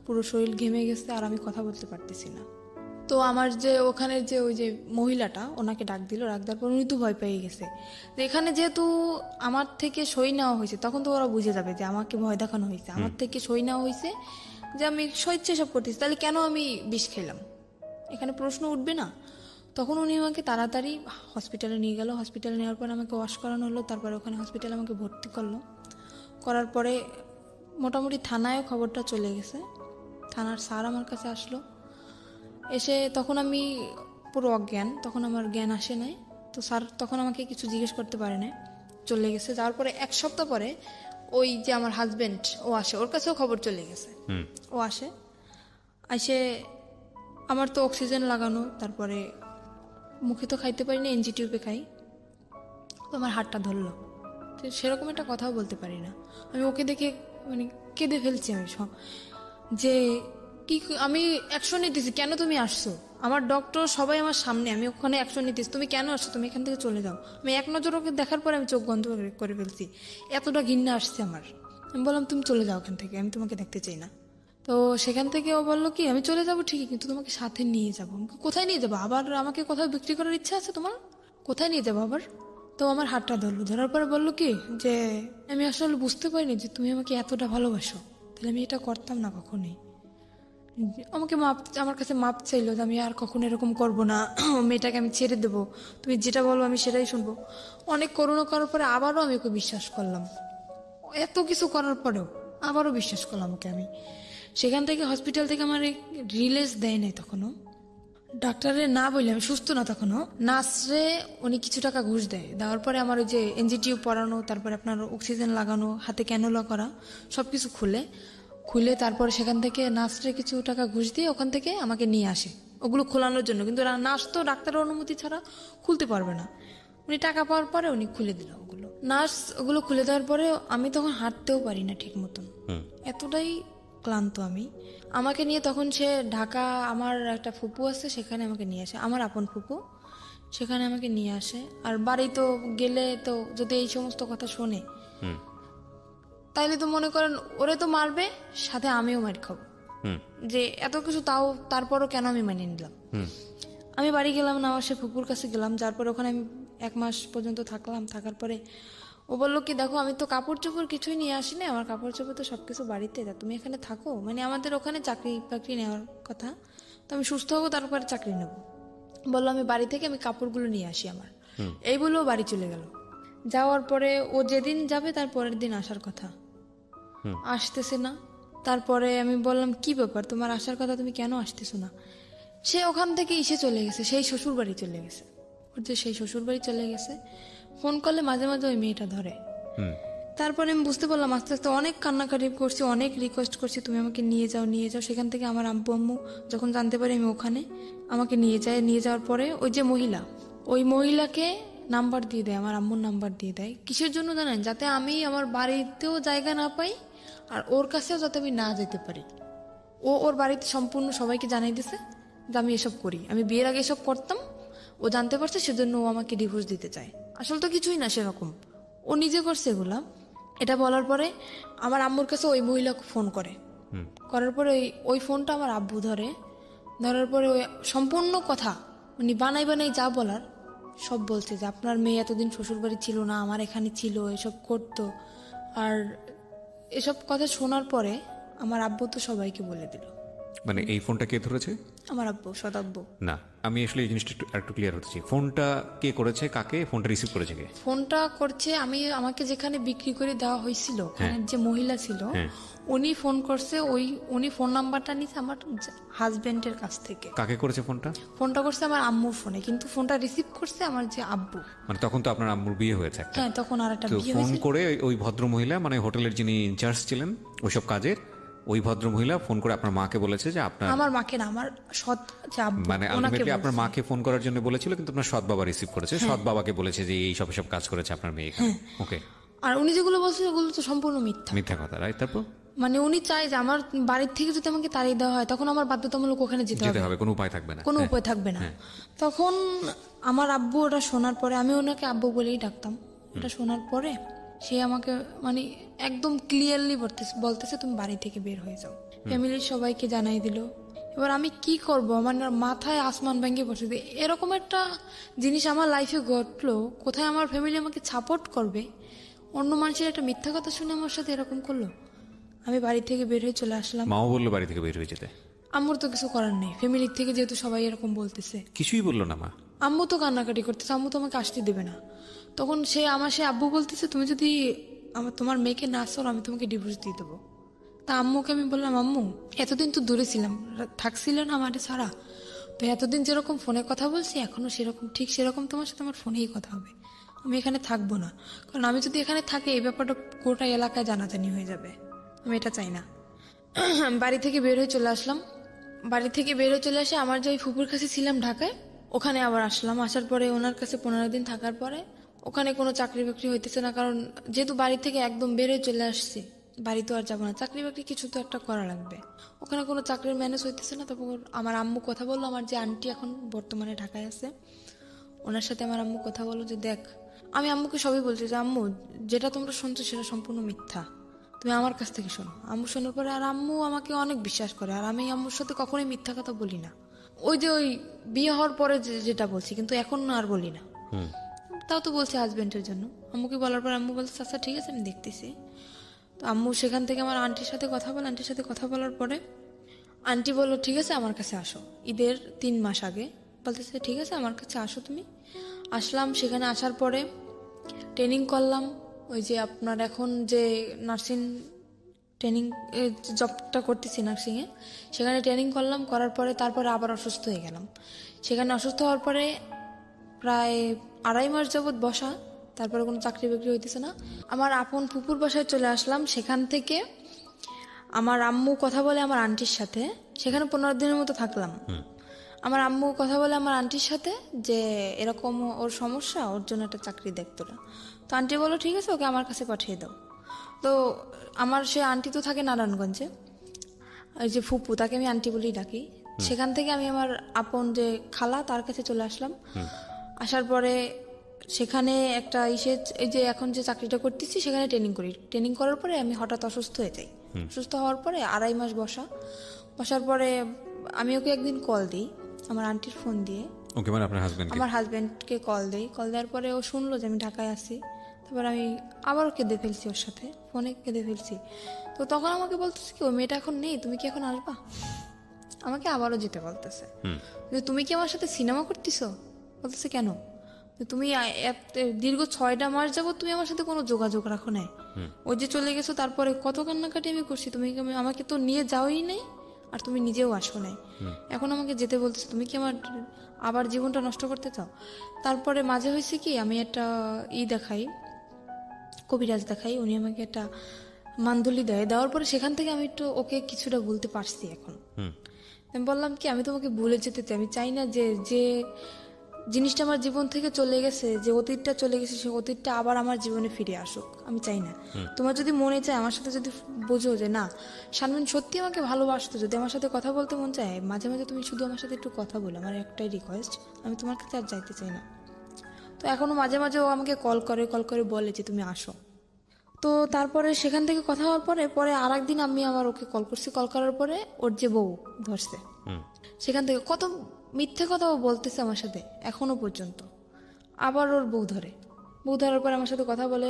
পুরো শরীর ঘেমে গেছে আর আমি কথা বলতে পারতেছি না। তো আমার যে ওখানের যে ওই যে মহিলাটা, ওনাকে ডাক দেওয়ার পর উনি তো ভয় পেয়ে গেছে যে এখানে যেহেতু আমার থেকে সই নেওয়া হয়েছে, তখন তো ওরা বুঝে যাবে যে আমাকে ভয় দেখানো হয়েছে, আমার থেকে সই নেওয়া হয়েছে যে আমি স্বেচ্ছায় সব করতেছি, তাহলে কেন আমি বিষ খেলাম, এখানে প্রশ্ন উঠবে না। তখন উনি আমাকে তাড়াতাড়ি হসপিটালে নিয়ে গেল। হসপিটালে নেওয়ার পর আমাকে ওয়াশ করানো হলো, তারপরে ওখানে হসপিটালে আমাকে ভর্তি করার পরে মোটামুটি থানায়ও খবরটা চলে গেছে। থানার স্যার আমার কাছে আসলো, এসে তখন আমি পুরো অজ্ঞান, তখন আমার জ্ঞান আসে নাই। তো স্যার তখন আমাকে কিছু জিজ্ঞেস করতে পারে না, চলে গেছে। যাওয়ার পরে 1 সপ্তাহ পরে ওই যে আমার হাজবেন্ড ও আসে, ওর কাছেও খবর চলে গেছে। ও আসে আমার তো অক্সিজেন লাগানো, তারপরে মুখে তো খাইতে পারি না, এনজি টিউবে খাই। তো আমার হাতটা ধরলো, তো সেরকম একটা কথাও বলতে পারি না। আমি ওকে দেখে কেঁদে ফেলছি আমি, যে কি আমি অ্যাকশন নিতেছি, কেন তুমি আসছো? আমার ডক্টর সবাই আমার সামনে, আমি ওখানে অ্যাকশন নিতেছি, তুমি কেন আসছো? তুমি এখান থেকে চলে যাও। আমি এক নজর ওকে দেখার পরে আমি চোখ বন্ধ করে ফেলছি, এতটা ঘৃণা আসছে আমার। আমি বললাম তুমি চলে যাও এখান থেকে, আমি তোমাকে দেখতে চাই না। তো সেখান থেকে ও বললো কি আমি চলে যাবো ঠিকই, কিন্তু তোমাকে সাথে নিয়ে যাবো। কোথায় নিয়ে যাবো? আবার আমাকে কোথাও বিক্রি করার ইচ্ছা আছে তোমার? কোথায় নিয়ে যাবো আবার? তো আমার হাতটা ধরলো, ধরার পরে বললো কি যে আমি আসলে বুঝতে পারিনি যে তুমি আমাকে এতটা ভালোবাসো, তাহলে আমি এটা করতাম না কখনোই। আমাকে আমার কাছে মাপ চাইলো যে আমি আর কখনো এরকম করবো না, মেয়েটাকে আমি ছেড়ে দেবো, তুমি যেটা বলবো আমি সেটাই শুনবো। অনেক করুণা করার পরে আবারও আমি ওকে বিশ্বাস করলাম, এত কিছু করার পরেও আবারও বিশ্বাস করলাম ওকে আমি। সেখান থেকে হসপিটাল থেকে আমার রিলিজ দেয় নাই তখনও, ডাক্তারের না বললে আমি সুস্থ না তখনও। নার্সরে উনি কিছু টাকা ঘুষ দেয়, দেওয়ার পরে আমার ওই যে এনজিটিউ পরানো, তারপরে আপনার অক্সিজেন লাগানো, হাতে ক্যানোলা করা, সব কিছু খুলে তারপরে সেখান থেকে নার্সরে কিছু টাকা ঘুষ দিয়ে ওখান থেকে আমাকে নিয়ে আসে ওগুলো খোলানোর জন্য। কিন্তু নার্স তো ডাক্তারের অনুমতি ছাড়া খুলতে পারবে না। উনি টাকা পাওয়ার পরে উনি খুলে দিল ওগুলো। নার্স ওগুলো খুলে দেওয়ার পরে আমি তখন হাঁটতেও পারি না ঠিক মতন, এতটাই ক্লান্ত আমি। আমাকে নিয়ে তখন সে ঢাকা, আমার একটা ফুপু আছে সেখানে আমাকে নিয়ে আসে, আমার আপন ফুপু, সেখানে আমাকে নিয়ে আসে। আর বাড়ি তো গেলে তো যদি এই সমস্ত কথা শোনে তাইলে তো মনে করেন ওরে তো মারবে, সাথে আমিও মার খাবো। যে এত কিছু তাও তারপরও কেন আমি মেনে নিলাম। আমি বাড়ি গেলাম না, আমার সে ফুপুর কাছে গেলাম, যার পরে ওখানে আমি 1 মাস পর্যন্ত থাকলাম। থাকার পরে ও বললো কি দেখো আমি তো কাপড় চোপড় কিছুই নিয়ে আসিনি, আমার কাপড় চোপড় তো সবকিছু বাড়িতে, তা তুমি এখানে থাকো, মানে আমাদের ওখানে চাকরি বাকরি নেওয়ার কথা, তো আমি সুস্থ হবো তারপরে চাকরি নেবো। বললো আমি বাড়ি থেকে আমি কাপড়গুলো নিয়ে আসি আমার, এই বলেও বাড়ি চলে গেল। যাওয়ার পরে ও যেদিন যাবে তার পরের দিন আসার কথা, আসতেছে না। তারপরে আমি বললাম কি ব্যাপার তোমার আসার কথা, তুমি কেন আসতেছো না? সে ওখান থেকে এসে চলে গেছে, সেই শ্বশুর বাড়ি চলে গেছে, ওর যে সেই শ্বশুর বাড়ি চলে গেছে। ফোন করলে মাঝে মাঝে ওই মেয়েটা ধরে। তারপরে আমি বুঝতে পারলাম আস্তে আস্তে, অনেক কান্নাকাটি করছি, অনেক রিকোয়েস্ট করছি তুমি আমাকে নিয়ে যাও নিয়ে যাও। সেখান থেকে আমার আব্বু আম্মু যখন জানতে পারি আমি ওখানে, আমাকে নিয়ে যায়। নিয়ে যাওয়ার পরে ওই যে মহিলা, ওই মহিলাকে নাম্বার দিয়ে দেয়, আমার আম্মুর নাম্বার দিয়ে দেয়। কিসের জন্য জানেন? যাতে আমি আমার বাড়িতেও জায়গা না পাই আর ওর কাছেও যাতে আমি না যেতে পারি। ও ওর বাড়িতে সম্পূর্ণ সবাইকে জানাই দিছে যে আমি এসব করি, আমি বিয়ের আগে এসব করতাম, ও জানতে পারছে সেজন্য ও আমাকে ডিভোর্স দিতে চায়। আসলে তো কিছুই না সেরকম, ও নিজে করছে এগুলা। এটা বলার পরে আমার আম্মুর কাছে ওই মহিলা ফোন করে, করার পরে ওই ফোনটা আমার আব্বু ধরে। ধরার পরে ওই সম্পূর্ণ কথা উনি বানাই বানাই যা বলার সব বলছে, যে আপনার মেয়ে এতদিন শ্বশুরবাড়ি ছিল না, আমার এখানে ছিল, এসব করতো। আর এসব কথা শোনার পরে আমার আব্বু তো সবাইকে বলে দিল। মানে এই ফোনটা কে ধরেছে? আমার আব্বু, সদাব্বু। না, আমি আসলে এই জিনিসটা একটু ক্লিয়ার হতে চাই। ফোনটা কে করেছে, কাকে ফোনটা রিসিভ করেছে কে? ফোনটা করছে আমাকে যেখানে বিক্রি করে দেওয়া হয়েছিল, যে মহিলা ছিল উনি ফোন করছে। উনি ফোন নাম্বারটা নিছে আমার হাজবেন্ডের কাছ থেকে। কাকে করেছে ফোনটা? ফোনটা করছে আমার আম্মুর ফোনে, কিন্তু ফোনটা রিসিভ করছে আমার যে আব্বু। মানে তখন তো আপনার আম্মুর বিয়ে হয়েছে একটা। হ্যাঁ, তখন আর একটা তো বিয়ে ফোন হয়েছে। করে ওই ভদ্র মহিলা, মানে হোটেলের যিনি ইনচার্জ ছিলেন ওইসব কাজের, ওই ভদ্র মহিলা ফোন করে আপনার মাকে বলেছে যে আপনার, আমার মাকে না, আমার সৎ যে আব্বু, মানে ওনাকে আলটিমেটলি আপনার বলছে। মাকে ফোন করার জন্য বলেছিল, কিন্তু আপনার সৎ বাবা রিসিভ করেছে, সৎ বাবাকে বলেছে যে এই সব কাজ করেছে আপনার মেয়ে এখানে। ওকে। আর উনি যেগুলো বলছে ওগুলো তো সম্পূর্ণ মিথ্যা। মিথ্যা কথা, রাইট? তারপর মানে উনি চায় যে আমার বাড়ির থেকে যদি আমাকে তাড়িয়ে দেওয়া হয় তখন আমার বাধ্যতামূলক ওখানে যেতে যেতে হবে, হবে, কোনো উপায় থাকবে না। কোনো উপায় থাকবে না। তখন আমার আব্বু ওটা শোনার পরে, আমি ওনাকে আব্বু বলেই ডাকতাম, ওটা শোনার পরে সে আমাকে মানে একদম ক্লিয়ারলি বলতেছে তুমি বাড়ি থেকে বের হয়ে যাও। ফ্যামিলির সবাইকে জানাই দিল। এবার আমি কি করব, আমার মাথায় আসমান ভেঙে পড়ছে যে এরকম একটা জিনিস আমার লাইফে ঘটলো, কোথায় আমার ফ্যামিলি আমাকে সাপোর্ট করবে, অন্য মানুষের একটা মিথ্যা কথা শুনে আমার সাথে এরকম করলো। আমি বাড়ি থেকে বের হয়ে চলে আসলাম। মাও বললো বাড়ি থেকে বের হয়ে যেতে? আম্মুর তো কিছু করার নেই, ফ্যামিলির থেকে যেহেতু সবাই এরকম বলতেছে। কিছুই বললো না মা? আম্মু তো কান্নাকাটি করতেছে, আম্মু তো আমাকে আসতে দেবে না। তখন সে আব্বু বলতেছে তুমি যদি তোমার মেয়েকে না সর আমি তোমাকে ডিভোর্স দিয়ে দেবো। তা আম্মুকে আমি বললাম আম্মু এতদিন তো দূরে ছিলাম, থাকছিল না আমাদের ছাড়া, তো এতদিন যেরকম ফোনে কথা বলছি এখনো সেরকম, ঠিক সেরকম তোমার সাথে আমার ফোনেই কথা হবে, আমি এখানে থাকবো না। কারণ আমি যদি এখানে থাকি এই ব্যাপারটা গোটা এলাকায় জানাজানি হয়ে যাবে, আমি এটা চাই না। বাড়ি থেকে বের হয়ে চলে আসলাম। বাড়ি থেকে বের হয়ে চলে আসে আমার যে ওই ফুপুর কাছে ছিলাম ঢাকায়, ওখানে আবার আসলাম। আসার পরে ওনার কাছে 15 দিন থাকার পরে ওখানে কোনো চাকরি বাকরি হইতেছে না, কারণ যেহেতু বাড়ি থেকে একদম বের হয়ে চলে আসছি, বাড়ি তো আর যাবো না, চাকরি বাকরি কিছু তো একটা করা লাগবে। ওখানে কোনো চাকরির ম্যানেজ হইতেছে না। তারপর আমার আম্মু কথা বললো, আমার যে আন্টি এখন বর্তমানে ঢাকায় আছে ওনার সাথে আমার আম্মু কথা বললো যে দেখ, আমি আম্মুকে সবই বলছি যে আম্মু যেটা তোমরা শুনছো সেটা সম্পূর্ণ মিথ্যা, তুমি আমার কাছ থেকে শোনো। আম্মু শোনার পরে আর আম্মু আমাকে অনেক বিশ্বাস করে, আর আমি আম্মুর সাথে কখনোই মিথ্যা কথা বলি না। ওই বিয়ে হওয়ার পরে যেটা বলছি, কিন্তু এখন আর বলি না। তাও তো বলছি হাজবেন্ডের জন্য। আম্মুকে বলার পর আম্মু বলছে আচ্ছা ঠিক আছে আমি দেখতেছি। তো আম্মু সেখান থেকে আমার আন্টির সাথে কথা বলে, আন্টির সাথে কথা বলার পরে আন্টি বললো ঠিক আছে আমার কাছে আসো। ঈদের 3 মাস আগে বলতেছে ঠিক আছে আমার কাছে আসো তুমি। আসলাম, সেখানে আসার পরে ট্রেনিং করলাম। ওই যে আপনার এখন যে নার্সিং ট্রেনিং জবটা করতেছি নার্সিংয়ে, সেখানে ট্রেনিং করলাম, করার পরে তারপরে আবার অসুস্থ হয়ে গেলাম। সেখানে অসুস্থ হওয়ার পরে প্রায় 2.5 মাস যাবৎ বসা, তারপরে কোনো চাকরি বাকরি হইতেছে না। আমার আপন ফুপুর বাসায় চলে আসলাম। সেখান থেকে আমার আম্মু কথা বলে আমার আন্টির সাথে, সেখানে 15 দিনের মতো থাকলাম। আমার আম্মু কথা বলে আমার আন্টির সাথে যে এরকম ওর সমস্যা, ওর জন্য একটা চাকরি দেখতো না। তো আন্টি বললো ঠিক আছে ওকে আমার কাছে পাঠিয়ে দাও। তো আমার সে আন্টি তো থাকে নারায়ণগঞ্জে, ওই যে ফুপু তাকে আমি আন্টি বলেই ডাকি। সেখান থেকে আমি আমার আপন যে খালা তার কাছে চলে আসলাম। আসার পরে সেখানে একটা এই যে এখন যে চাকরিটা করতেছি সেখানে ট্রেনিং করি। ট্রেনিং করার পরে আমি হঠাৎ অসুস্থ হয়ে যাই। অসুস্থ হওয়ার পরে 2.5 মাস বসার পরে আমি ওকে একদিন কল দিই আমার আন্টির ফোন দিয়ে। ওকে, মানে আপনার হাজবেন্ড? আমার হাজবেন্ডকে কল দেওয়ার পরে ও শুনলো যে আমি ঢাকায় আছি। তারপর আমি আবারও কেঁদে ফেলছি, ওর সাথে ফোনে কেঁদে ফেলছি। তো তখন আমাকে বলতেছে কি, ও মেয়েটা এখন নেই, তুমি কি এখন আসবা? আমাকে আবারও যেতে বলতেছে যে তুমি কি আমার সাথে সিনেমা করতেছো? বলতেছে কেন, তুমি দীর্ঘ 6টা মাস যাবো তুমি আমার সাথে কোনো যোগাযোগ রাখো নাই। ওই যে চলে গেছো তারপরে কত কান্নাকাটি আমি করছি, তুমি আমাকে তো নিয়ে যাওই নাই, আর তুমি নিজেও আসো নাই, এখন আমাকে যেতে বলতেছো, তুমি কি আমার আবার জীবনটা নষ্ট করতে চাও? তারপরে মাঝে হয়েছে কি, আমি একটা দেখাই, কবিরাজ দেখাই, উনি আমাকে একটা মান্দুলি দেওয়ার পরে সেখান থেকে আমি একটু ওকে কিছুটা বলতে পারছি। এখন আমি বললাম কি, আমি তোমাকে ভুলে যেতে চাই, আমি চাই না যে যে জিনিসটা আমার জীবন থেকে চলে গেছে, যে অতীতটা চলে গেছে, সে অতীতটা আবার আমার জীবনে ফিরে আসুক, আমি চাই না। তোমার যদি মনে চায় আমার সাথে, যদি বোঝো যে না শারমিন সত্যি আমাকে ভালোবাসতো, যদি আমার সাথে কথা বলতে মন চায়, মাঝে মাঝে তুমি শুধু আমার সাথে একটু কথা বলো, আমার একটাই রিকোয়েস্ট, আমি তোমার কাছে আর যাইতে চাই না। তো এখনো মাঝে মাঝে ও আমাকে কল করে বলে যে তুমি আসো। তো তারপরে সেখান থেকে কথা হওয়ার পরে আর একদিন আমি আবার ওকে কল করছি। কল করার পরে ওর যে বউ ধরছে, সেখান থেকে কত মিথ্যে কথা ও বলতেছে আমার সাথে এখনো পর্যন্ত। আবার ওর বউ ধরার পর আমার সাথে কথা বলে।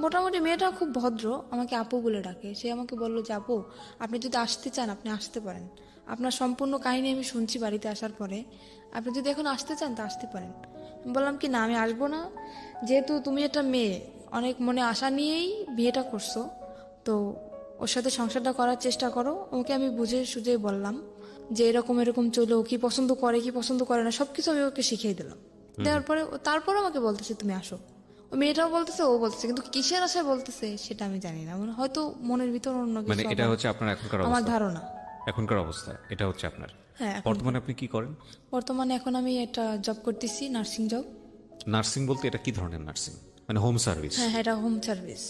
মোটামুটি মেয়েটা খুব ভদ্র, আমাকে আপু বলে ডাকে। সে আমাকে বললো যে আপু, আপনি যদি আসতে চান আপনি আসতে পারেন, আপনার সম্পূর্ণ কাহিনী আমি শুনছি বাড়িতে আসার পরে, আপনি যদি এখন আসতে চান তা আসতে পারেন। বললাম কি না আমি আসবো না, যেহেতু তুমি একটা মেয়ে অনেক মনে আশা নিয়েই বিয়েটা করছো, তো ওর সাথে সংসারটা করার চেষ্টা করো। ওকে আমি বুঝে সুঝে বললাম যে এরকম চলো, কি পছন্দ করে কি পছন্দ করে না সবকিছু আমি ওকে শিখিয়ে দিলাম। দেওয়ার পরে তারপর আমাকে বলতেছে তুমি আসো। ও মেয়েটাও বলতেছে, ও বলতেছে, কিন্তু কিসের আশায় বলতেছে সেটা আমি জানি না, মানে হয়তো মনের ভিতর অন্য কিছু। মানে এটা হচ্ছে আপনার এখনকার আমার অবস্থা? ধারণা এখনকার অবস্থা এটা হচ্ছে আপনার? হ্যাঁ। বর্তমানে আপনি কি করেন? বর্তমানে এখন আমি একটা জব করতেছি, নার্সিং জব। নার্সিং বলতে এটা কি ধরনের নার্সিং? মানে হোম সার্ভিস? হ্যাঁ, এটা হোম সার্ভিস।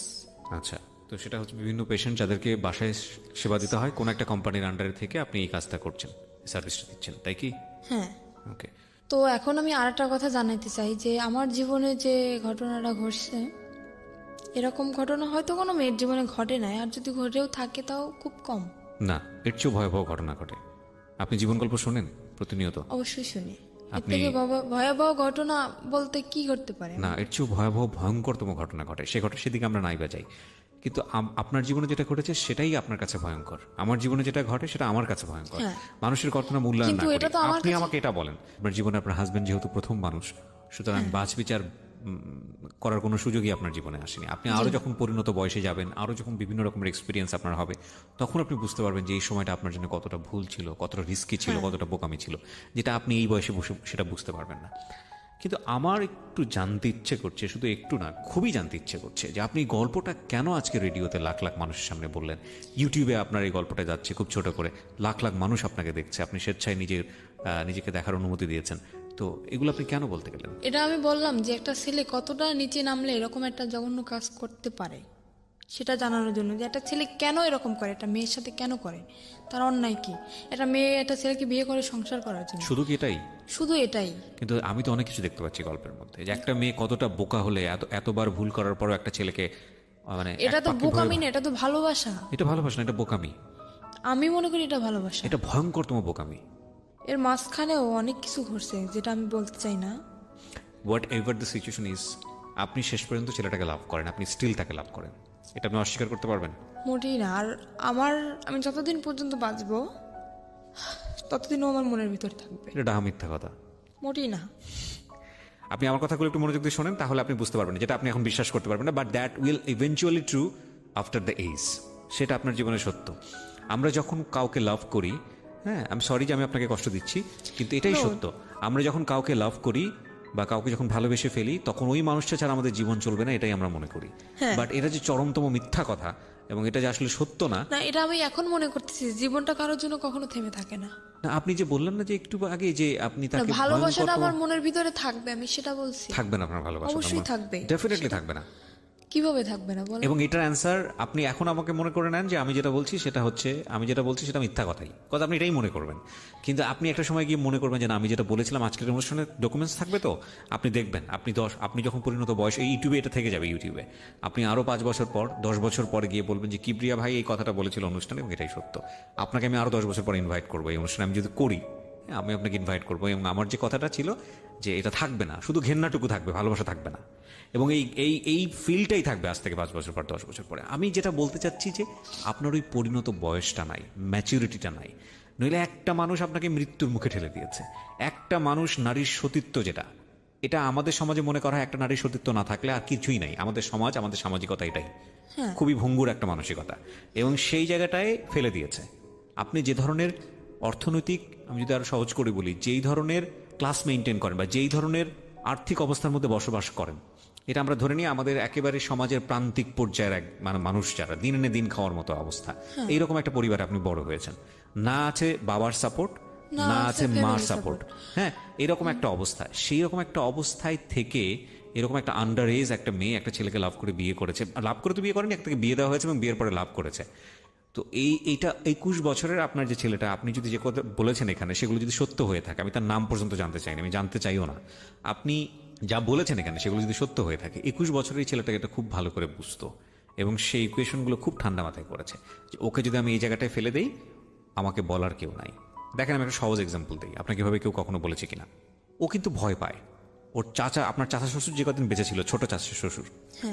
আচ্ছা, তো সেটা হচ্ছে বিভিন্ন পেশেন্ট যাদেরকে বাসায় সেবা দিতে হয়, কোন একটা কোম্পানির আন্ডারে থেকে আপনি এই কাজটা করছেন, সার্ভিসটা দিচ্ছেন, তাই কি? হ্যাঁ। ওকে। তো এখন আমি আর একটা কথা জানাইতে চাই যে আমার জীবনে যে ঘটনাটা ঘটছে, এরকম ঘটনা হয়তো কোনো মেয়ের জীবনে ঘটে নাই, আর যদি ঘটেও থাকে তাও খুব কম। না, এর চেয়েও ভয়াবহ ঘটনা ঘটে। আপনি জীবন গল্প শোনেন প্রতিনিয়ত? অবশ্যই শুনি। এর থেকে ভয়াবহ ঘটনা বলতে কি ঘটতে পারে? না, এর চেয়েও ভয়াবহ ভয়ঙ্করতম ঘটনা ঘটে, সেদিকে আমরা নাই বাজাই। কিন্তু আপনার জীবনে যেটা ঘটেছে সেটাই আপনার কাছে ভয়ঙ্কর, আমার জীবনে যেটা ঘটে সেটা আমার কাছে ভয়ঙ্কর। মানুষের ঘটনা মূল্যায়ন না করে আপনি আমাকে এটা বলেন, আপনার জীবনে আপনার হাজবেন্ড যেহেতু প্রথম মানুষ, সুতরাং বাছবিচার করার কোনো সুযোগই আপনার জীবনে আসেনি। আপনি আরো যখন পরিণত বয়সে যাবেন, আরো যখন বিভিন্ন রকমের এক্সপিরিয়েন্স আপনার হবে, তখন আপনি বুঝতে পারবেন যে এই সময়টা আপনার জন্য কতটা ভুল ছিল, কতটা রিস্কি ছিল, কতটা বোকামি ছিল, যেটা আপনি এই বয়সে বসে সেটা বুঝতে পারবেন না। কিন্তু আমার একটু জানতে ইচ্ছে করছে, শুধু একটু না, খুবই জানতে ইচ্ছে করছে যে আপনি গল্পটা কেন আজকে রেডিওতে লাখ লাখ মানুষের সামনে বললেন। ইউটিউবে আপনার এই গল্পটা যাচ্ছে খুব ছোট করে, লাখ লাখ মানুষ আপনাকে দেখছে, আপনি স্বেচ্ছায় নিজেকে দেখার অনুমতি দিয়েছেন, তো এগুলো আপনি কেন বলতে গেলেন? এটা আমি বললাম যে একটা ছেলে কতটা নিচে নামলে এরকম একটা জঘন্য কাজ করতে পারে, সেটা জানানোর জন্য যে একটা ছেলে কেন এরকম করে, একটা মেয়ের সাথে কেন করে, তার অন্যায় কি। একটা মেয়ে একটা ছেলেকে বিয়ে করে সংসার করার জন্য, শুধু কি এটাই? শুধু এটাই। কিন্তু আমি তো অনেক কিছু দেখতে পাচ্ছি গল্পের মধ্যে, যে একটা মেয়ে কতটা বোকা হলে এতবার ভুল করার পরও একটা ছেলেকে মানে এটা তো বোকামি না, এটা তো ভালোবাসা। এটা ভালোবাসা না, এটা বোকামি। আমি মনে করি এটা ভালোবাসা। এটা ভয়ঙ্করতম বোকামি। এর মাঝখানেও অনেক কিছু ঘটছে যেটা আমি বলতে চাই না। What ever the situation is, আপনি শেষ পর্যন্ত ছেলেটাকে লাভ করেন, আপনি স্টিল তাকে লাভ করেন, এটা আপনি অস্বীকার করতে পারবেন? মোটেই না। আর আমি যতদিন পর্যন্ত বাঁচবো ততদিনও আমার মনের ভিতরে থাকবে। এটা ডাহা মিথ্যা কথা। মোটেই না। আপনি আমার কথাগুলো একটু মনোযোগ দিয়ে শোনেন, তাহলে আপনি বুঝতে পারবেন, যেটা আপনি এখন বিশ্বাস করতে পারবেন না, but that will eventually true after the age. সেটা আপনার জীবনে সত্য। আমরা যখন কাউকে লাভ করি, হ্যাঁ, আমি সরি যে আমি আপনাকে কষ্ট দিচ্ছি, কিন্তু এটাই সত্য। আমরা যখন কাউকে লাভ করি বা কাউকে যখন ভালোবেসে ফেলি, তখন ওই মানুষটা ছাড়া আমাদের জীবন চলবে না, এটাই আমরা মনে করি। বাট এটা যে চরমতম মিথ্যা কথা এবং এটা যে আসলে সত্য না, এটা আমি এখন মনে করতেছি। জীবনটা কারোর জন্য কখনো থেমে থাকে না। আপনি যে বললেন না যে একটু আগে যে আপনি তাকে ভালোবাসাটা আমার মনের ভিতরে থাকবে, আমি সেটা বলছি। থাকবে না আপনার ভালোবাসা? অবশ্যই থাকবে, ডেফিনেটলি থাকবে না। কিভাবে থাকবে না বলেন? এবং এটার অ্যান্সার আপনি এখন আমাকে মনে করে নেন যে আমি যেটা বলছি সেটা মিথ্যা কথাই, কথা আপনি এটাই মনে করবেন। কিন্তু আপনি একটা সময় গিয়ে মনে করবেন যে না, আমি যেটা বলেছিলাম আজকের অনুষ্ঠানে ডকুমেন্টস থাকবে, তো আপনি দেখবেন, আপনি যখন পরিণত বয়স, এই ইউটিউবে এটা থেকে যাবে, ইউটিউবে আপনি আরো 5 বছর পর 10 বছর পরে গিয়ে বলবেন যে কিবরিয়া ভাই এই কথাটা বলেছিল অনুষ্ঠানে এবং এটাই সত্য। আপনাকে আমি আরো 10 বছর পর ইনভাইট করবো এই অনুষ্ঠানে, আমি যদি করি, আমি আপনাকে ইনভাইট করবো, এবং আমার যে কথাটা ছিল যে এটা থাকবে না, শুধু ঘেন্নাটুকু থাকবে, ভালোবাসা থাকবে না, এবং এই ফিলটাই থাকবে আজ থেকে 5 বছর পর, 10 বছর পরে। আমি যেটা বলতে চাচ্ছি যে আপনার ওই পরিণত বয়সটা নাই, ম্যাচুরিটিটা নাই। নইলে একটা মানুষ আপনাকে মৃত্যুর মুখে ঠেলে দিয়েছে। একটা মানুষ, নারীর সতীত্ব যেটা, এটা আমাদের সমাজে মনে করা হয় একটা নারীর সতীত্ব না থাকলে আর কিছুই নাই। আমাদের সমাজ, আমাদের সামাজিকতা এটাই, খুবই ভঙ্গুর একটা মানসিকতা, এবং সেই জায়গাটায় ফেলে দিয়েছে। আপনি যে ধরনের অর্থনৈতিক, আমি যদি আরো সহজ করে বলি, যেই ধরনের ক্লাস মেনটেন করেন বা যেই ধরনের আর্থিক অবস্থার মধ্যে বসবাস করেন, এটা আমরা ধরে নিই আমাদের একেবারে সমাজের প্রান্তিক পর্যায়ের এক মানুষ যারা দিন এনে দিন খাওয়ার মতো অবস্থা, এইরকম একটা পরিবারে আপনি বড় হয়েছেন, না আছে বাবার সাপোর্ট, না আছে মার সাপোর্ট, হ্যাঁ, এরকম একটা অবস্থা। সেই রকম একটা অবস্থায় থেকে এরকম একটা আন্ডার এজ একটা মেয়ে একটা ছেলেকে লাভ করে বিয়ে করেছে, লাভ করে তো বিয়ে করেনি, একটাকে বিয়ে দেওয়া হয়েছে এবং বিয়ের পরে লাভ করেছে। তো এইটা 21 বছরের আপনার যে ছেলেটা, আপনি যদি যে কথা বলেছেন এখানে সেগুলো যদি সত্য হয়ে থাকে, আমি তার নাম পর্যন্ত জানতে চাই না, আমি জানতে চাইও না, আপনি যা বলেছেন এখানে সেগুলো যদি সত্য হয়ে থাকে, 21 বছরের এই ছেলেটাকে এটা খুব ভালো করে বুঝতো এবং সেই ইকুয়েশনগুলো খুব ঠান্ডা মাথায় করেছে যে ওকে যদি আমি এই জায়গাটায় ফেলে দেই, আমাকে বলার কেউ নাই। দেখেন, আমি একটা সহজ এক্সাম্পল দিই, আপনাকে এভাবে কেউ কখনো বলেছে কিনা। ও কিন্তু ভয় পায়। ওর আপনার চাচা শ্বশুর যে কদিন বেঁচে ছিল, ছোট চাচা শ্বশুর,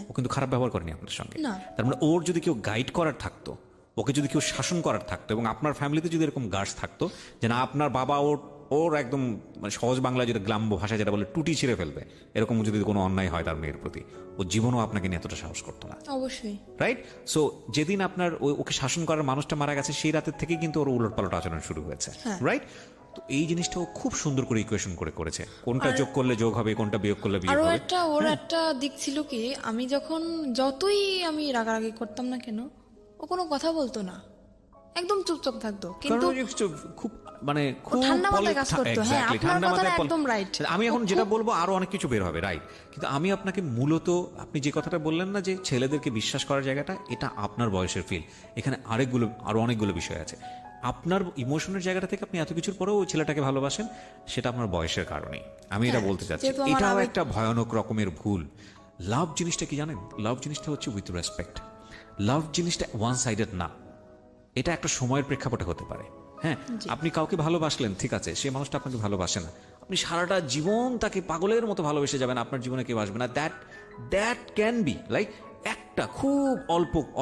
ও কিন্তু খারাপ ব্যবহার করেনি আপনার সঙ্গে। তার মানে ওর যদি কেউ গাইড করার থাকতো, ওকে যদি কেউ শাসন করার থাকতো, এবং আপনার ফ্যামিলিতে যদি এরকম গার্ডস থাকতো যে না, আপনার বাবা ওর একদম মানে সহজ বাংলায় যেটা গ্রাম্য ভাষায় যেটা বলে টুটি ছিঁড়ে ফেলবে, এরকম যদি কোনো অন্যায় হয় তার মেয়ের প্রতি, ও জীবনও আপনাকে নিয়ে এতটা সাহস করতো না। অবশ্যই, রাইট? সো যেদিন আপনার ওকে শাসন করার মানুষটা মারা গেছে, সেই রাতের থেকেই কিন্তু ওর উলটপালট আচরণ শুরু হয়েছে। রাইট? তো এই জিনিসটাও খুব সুন্দর করে ইকুয়েশন করে করেছে, কোনটা যোগ করলে যোগ হবে, কোনটা বিয়োগ করলে বিয়োগ হবে। ওর একটা দিক ছিল কি, আমি যখন যতই আমি রাগারাগি করতাম না কেন, ও কোনো কথা বলতো না, একদম চুপচাপ থাকতো, কিন্তু খুব মানে খুব ঠান্ডা মাথায় কাজ করতো। হ্যাঁ, আপনার কথাটা একদম রাইট। আমি এখন যেটা বলবো আরো অনেক কিছু বের হবে, রাইট, কিন্তু আমি আপনাকে মূলত, আপনি যে কথাটা বললেন না যে ছেলেদেরকে বিশ্বাস করার জায়গাটা, এটা আপনার বয়সের ফিল। এখানে আরো অনেকগুলো বিষয় আছে। আপনার ইমোশনের জায়গাটা থেকে আপনি এত কিছুর পরেও ওই ছেলেটাকে ভালোবাসেন, সেটা আপনার বয়সের কারণেই। আমি এটা বলতে চাচ্ছি, এটাও একটা ভয়ানক রকমের ভুল। লাভ জিনিসটা কি জানেন? লাভ জিনিসটা হচ্ছে উইথ রেসপেক্ট। লাভ জিনিসটা ওয়ান সাইডেড না, এটা একটা সময়ের প্রেক্ষাপটে হতে পারে। হ্যাঁ, আপনি কাউকে ভালোবাসলেন, ঠিক আছে, সেই মানুষটা আপনাকে ভালোবাসে না, আপনি সারাটা জীবন তাকে পাগলের মতো ভালোবেসে যাবেন, আপনার জীবনে কেউ আসবে না। দ্যাট ক্যান বি লাইক একটা খুব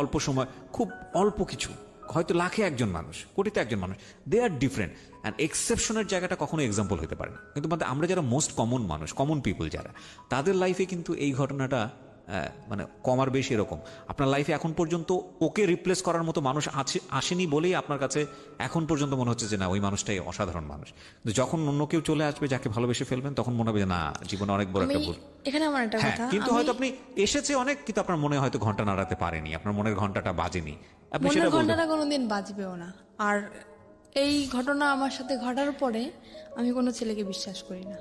অল্প সময়, খুব অল্প কিছু, হয়তো লাখে একজন মানুষ, কোটিতে একজন মানুষ, দে আর ডিফারেন্ট। অ্যান্ড এক্সেপশনের জায়গাটা কখনো এক্সাম্পল হতে পারে না। কিন্তু আমরা যারা মোস্ট কমন মানুষ, কমন পিপল যারা, তাদের লাইফে কিন্তু এই ঘটনাটা মানে কম আর বেশি এরকম। আপনার লাইফে এখন পর্যন্ত ওকে রিপ্লেস করার মতো মানুষ আসেনি বলেই আপনার কাছে এখন পর্যন্ত মনে হচ্ছে যে না, ওই মানুষটাই অসাধারণ মানুষ। কিন্তু যখন অন্য কেউ চলে আসবে যাকে ভালোবেসে ফেলবেন, তখন মনে হবে যে না, জীবনে অনেক বড় একটা ভুল। এখানে আমার একটা কথা, কিন্তু হয়তো আপনি এসেছে অনেক, কিন্তু আপনার মনে হয়তো ঘন্টা নাড়াতে পারেনি, আপনার মনের ঘন্টাটা বাজেনি, আপনি সেটা বলবেন। ঘন্টাটা কোনোদিন বাজবেও না। আর এই ঘটনা আমার সাথে ঘটার পরে আমি কোনো ছেলেকে বিশ্বাস করি না।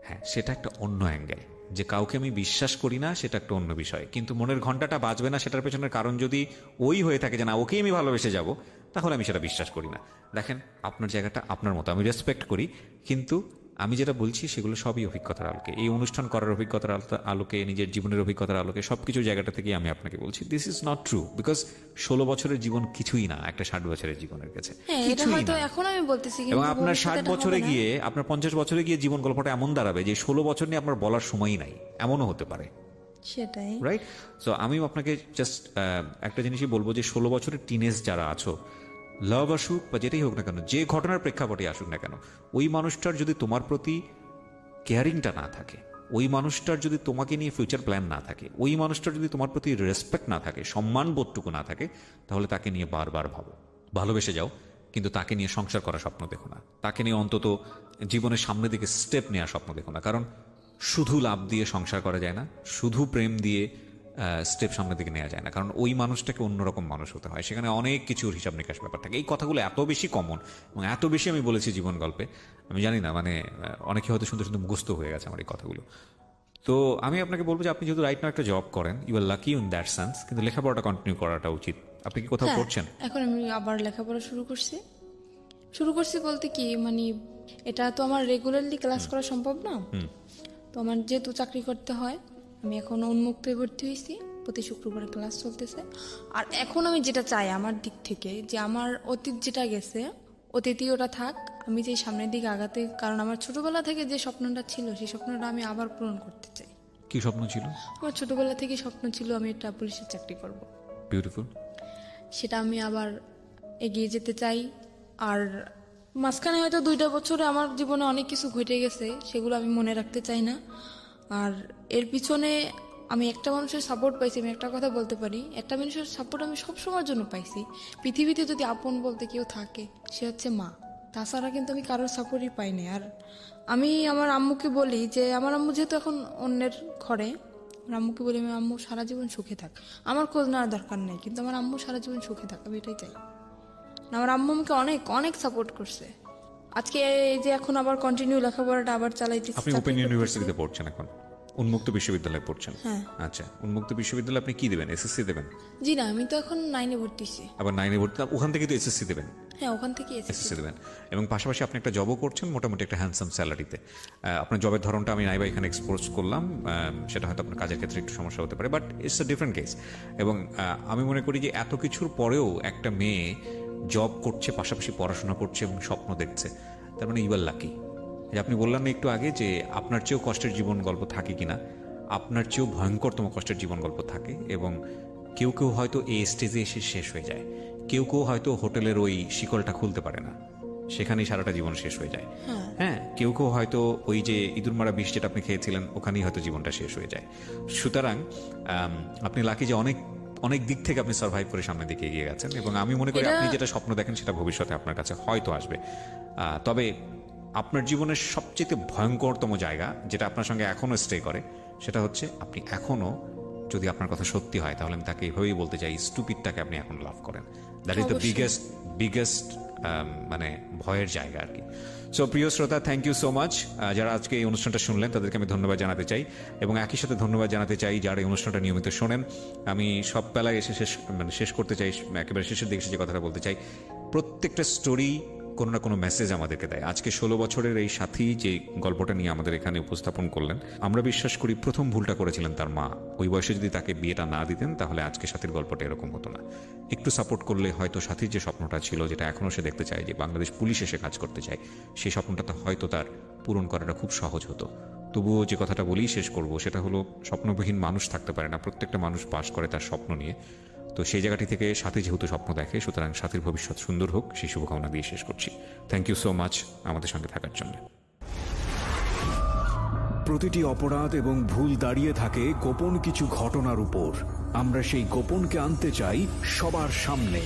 হ্যাঁ, সেটা একটা অন্য অ্যাঙ্গেল। যে কাউকে আমি বিশ্বাস করি না সেটা একটা অন্য বিষয়, কিন্তু মনের ঘন্টাটা বাজবে না সেটার পেছনের কারণ যদি ওই হয়ে থাকে যে না ওকেই আমি ভালোবেসে যাব, তাহলে আমি সেটা বিশ্বাস করি না। দেখেন, আপনার জায়গাটা আপনার মতো, আমি রেসপেক্ট করি, কিন্তু আমি যেটা বলছি সেগুলো সবই অভিজ্ঞতার আলোকে, এই অনুষ্ঠান করার অভিজ্ঞতার আলোকে, নিজের জীবনের অভিজ্ঞতার আলোকে, সবকিছু জায়গাটা থেকে আমি আপনাকে বলছি this is not true, because 16 বছরের জীবন কিছুই না একটা 60 বছরের জীবনের কাছে, কিছুই না। এখন আমি বলতেছি, এবং আপনার 60 বছরে গিয়ে, আপনার 50 বছরে গিয়ে জীবন গল্পটা এমন দাঁড়াবে যে 16 বছর নিয়ে আপনার বলার সময়ই নাই, এমনও হতে পারে, সেটাই রাইট? সো আমি আপনাকে জাস্ট একটা জিনিসই বলবো যে 16 বছরের টিনেজ যারা আছো, লাভ আসুক বা যেটাই হোক না কেন, যে ঘটনার প্রেক্ষাপটে আসুক না কেন, ওই মানুষটার যদি তোমার প্রতি কেয়ারিংটা না থাকে, ওই মানুষটার যদি তোমাকে নিয়ে ফিউচার প্ল্যান না থাকে, ওই মানুষটার যদি তোমার প্রতি রেসপেক্ট না থাকে, সম্মান বোধটুকু না থাকে, তাহলে তাকে নিয়ে বারবার ভাবো, ভালোবেসে যাও, কিন্তু তাকে নিয়ে সংসার করার স্বপ্ন দেখো না, তাকে নিয়ে অন্তত জীবনের সামনের দিকে স্টেপ নেওয়ার স্বপ্ন দেখো না। কারণ শুধু লাভ দিয়ে সংসার করা যায় না, শুধু প্রেম দিয়ে স্টেপ সামনের দিকে নেওয়া যায় না, কারণ ওই মানুষটাকে অন্যরকম মানুষ হতে হয়, সেখানে অনেক কিছুর হিসাব নিকাশ ব্যাপার থাকে। এই কথাগুলো এত বেশি কমন এবং এত বেশি আমি বলেছি জীবন গল্পে, আমি জানি না, মানে অনেকে হয়তো সুন্দর সুন্দর মুখস্থ হয়ে গেছে আমার এই কথাগুলো। তো আমি আপনাকে বলবো যে আপনি যেহেতু রাইট নাও একটা জব করেন, you are lucky in that sense, কিন্তু লেখাপড়াটা কন্টিনিউ করাটা উচিত। আপনি কি কোথাও পড়ছেন? এখন আমি আবার লেখাপড়া শুরু করছি বলতে কি, মানে এটা তো আমার রেগুলারলি ক্লাস করা সম্ভব না, তো আমার যেহেতু চাকরি করতে হয়, আমি এখন উন্মুক্ত ভর্তি হয়েছি, প্রতি শুক্রবারে ক্লাস চলতেছে। আর এখন আমি যেটা চাই আমার দিক থেকে, যে আমার অতীত যেটা গেছে অতীতই ওটা থাক, আমি যে সামনের দিকে আগাতে, কারণ আমার ছোটবেলা থেকে যে স্বপ্নটা ছিল সেই স্বপ্নটা আমি আবার পূরণ করতে চাই। কি স্বপ্ন ছিল? আমার ছোটবেলা থেকে স্বপ্ন ছিল আমি একটা পুলিশের চাকরি করব। বিউটিফুল। সেটা আমি আবার এগিয়ে যেতে চাই। আর মাঝখানে হয়তো 2টা বছরে আমার জীবনে অনেক কিছু ঘটে গেছে, সেগুলো আমি মনে রাখতে চাই না। আর এর পিছনে আমি একটা মানুষের সাপোর্ট পাইছি, আমি একটা কথা বলতে পারি, একটা মানুষের সাপোর্ট আমি সব সময়ের জন্য পাইছি। পৃথিবীতে যদি আপন বলতে কেউ থাকে সে হচ্ছে মা, তাছাড়া কিন্তু আমি কারোর সাপোর্টই পাইনি। আর আমি আমার আম্মুকে বলি যে, আমার আম্মু যেহেতু এখন অন্যের ঘরে, আমার আম্মুকে বলি আমি আম্মু সারা জীবন সুখে থাক, আমার খোঁজ নেওয়ার দরকার নেই, কিন্তু আমার আম্মু সারা জীবন সুখে থাক, আমি এটাই চাই। আমার আম্মু আমাকে অনেক অনেক সাপোর্ট করছে। আজকে এই যে এখন আবার কন্টিনিউ লেখাপড়াটা আবার চালাইতেছি। আপনি ওপেন ইউনিভার্সিটিতে পড়ছেন, এখন উন্মুক্ত বিশ্ববিদ্যালয়ে পড়ছেন? হ্যাঁ। আচ্ছা, উন্মুক্ত বিশ্ববিদ্যালয়ে আপনি কি দেবেন? এসএসসি দেবেন? জি না, আমি তো এখন 9-এ ভর্তি হইছি। আবার 9-এ ভর্তি, ওখান থেকে তো এসএসসি দেবেন? হ্যাঁ, ওখান থেকে এসএসসি দেবেন, এবং পাশাপাশি আপনি একটা জবও করছেন মোটামুটি একটা হ্যান্ডসাম স্যালারিতে। আপনার জবের ধরনটা আমি নাইবা এখানে এক্সপোজ করলাম, সেটা হয়তো আপনার কাজের ক্ষেত্রে একটু সমস্যা হতে পারে, but it's a different case. এবং আমি মনে করি যে এত কিছুর পরেও একটা মেয়ে জব করছে, পাশাপাশি পড়াশোনা করছে এবং স্বপ্ন দেখছে, তার মানে ইউ আর লাকি। যে আপনি বললেন না একটু আগে যে আপনার চেয়েও কষ্টের জীবন গল্প থাকে কিনা, আপনার চেয়েও ভয়ঙ্করতম কষ্টের জীবন গল্প থাকে, এবং কেউ কেউ হয়তো এই স্টেজে এসে শেষ হয়ে যায়, কেউ কেউ হয়তো হোটেলের ওই শিকলটা খুলতে পারে না, সেখানেই সারাটা জীবন শেষ হয়ে যায়। হ্যাঁ, কেউ কেউ হয়তো ওই যে ইঁদুর মারা বিষ যেটা আপনি খেয়েছিলেন ওখানেই হয়তো জীবনটা শেষ হয়ে যায়। সুতরাং আপনি লাকি যে অনেক অনেক দিক থেকে আপনি সার্ভাইভ করে সামনের দিকে এগিয়ে গেছেন, এবং আমি মনে করি আপনি যেটা স্বপ্ন দেখেন সেটা ভবিষ্যতে আপনার কাছে হয়তো আসবে। তবে আপনার জীবনের সবচেয়ে ভয়ঙ্করতম জায়গা যেটা আপনার সঙ্গে এখনো স্টে করে, সেটা হচ্ছে আপনি এখনো, যদি আপনার কথা সত্যি হয় তাহলে আমি তাকে এভাবেই বলতে চাই, স্টুপিডটাকে আপনি এখন লাভ করেন। দ্যাট ইজ দ্য বিগেস্ট মানে ভয়ের জায়গা আর কি। সো প্রিয় শ্রোতা, থ্যাংক ইউ সো মাচ। যারা আজকে এই অনুষ্ঠানটা শুনলেন তাদেরকে আমি ধন্যবাদ জানাতে চাই, এবং একই সাথে ধন্যবাদ জানাতে চাই যারা এই অনুষ্ঠানটা নিয়মিত শোনেন। আমি সব বেলায় এসে শেষ করতে চাই, একেবারে শেষের দিকে যে কথাটা বলতে চাই, প্রত্যেকটা স্টোরি কোনো না কোনো মেসেজ আমাদেরকে দেয়। আজকে 16 বছরের এই সাথী যে গল্পটা নিয়ে আমাদের এখানে উপস্থাপন করলেন, আমরা বিশ্বাস করি প্রথম ভুলটা করেছিলেন তার মা। ওই বয়সে যদি তাকে বিয়েটা না দিতেন তাহলে আজকে সাথীর গল্পটা এরকম হতো না। একটু সাপোর্ট করলে হয়তো সাথীর যে স্বপ্নটা ছিল, যেটা এখনও সে দেখতে চায়, যে বাংলাদেশ পুলিশ এসে কাজ করতে চায়, সেই স্বপ্নটা হয়তো তার পূরণ করাটা খুব সহজ হতো। তবুও যে কথাটা বলেই শেষ করব, সেটা হলো স্বপ্নবিহীন মানুষ থাকতে পারে না, প্রত্যেকটা মানুষ বাস করে তার স্বপ্ন নিয়ে। তো সেই জায়গাটি থেকে সাথী যেহেতু স্বপ্ন দেখে, সুতরাং সাথীর ভবিষ্যৎ সুন্দর হোক, সেই শুভকামনা দিয়ে শেষ করছি। থ্যাংক ইউ সো মাচ আমাদের সঙ্গে থাকার জন্য। প্রতিটি অপরাধ এবং ভুল দাঁড়িয়ে থাকে গোপন কিছু ঘটনার উপর। আমরা সেই গোপনকে আনতে চাই সবার সামনে।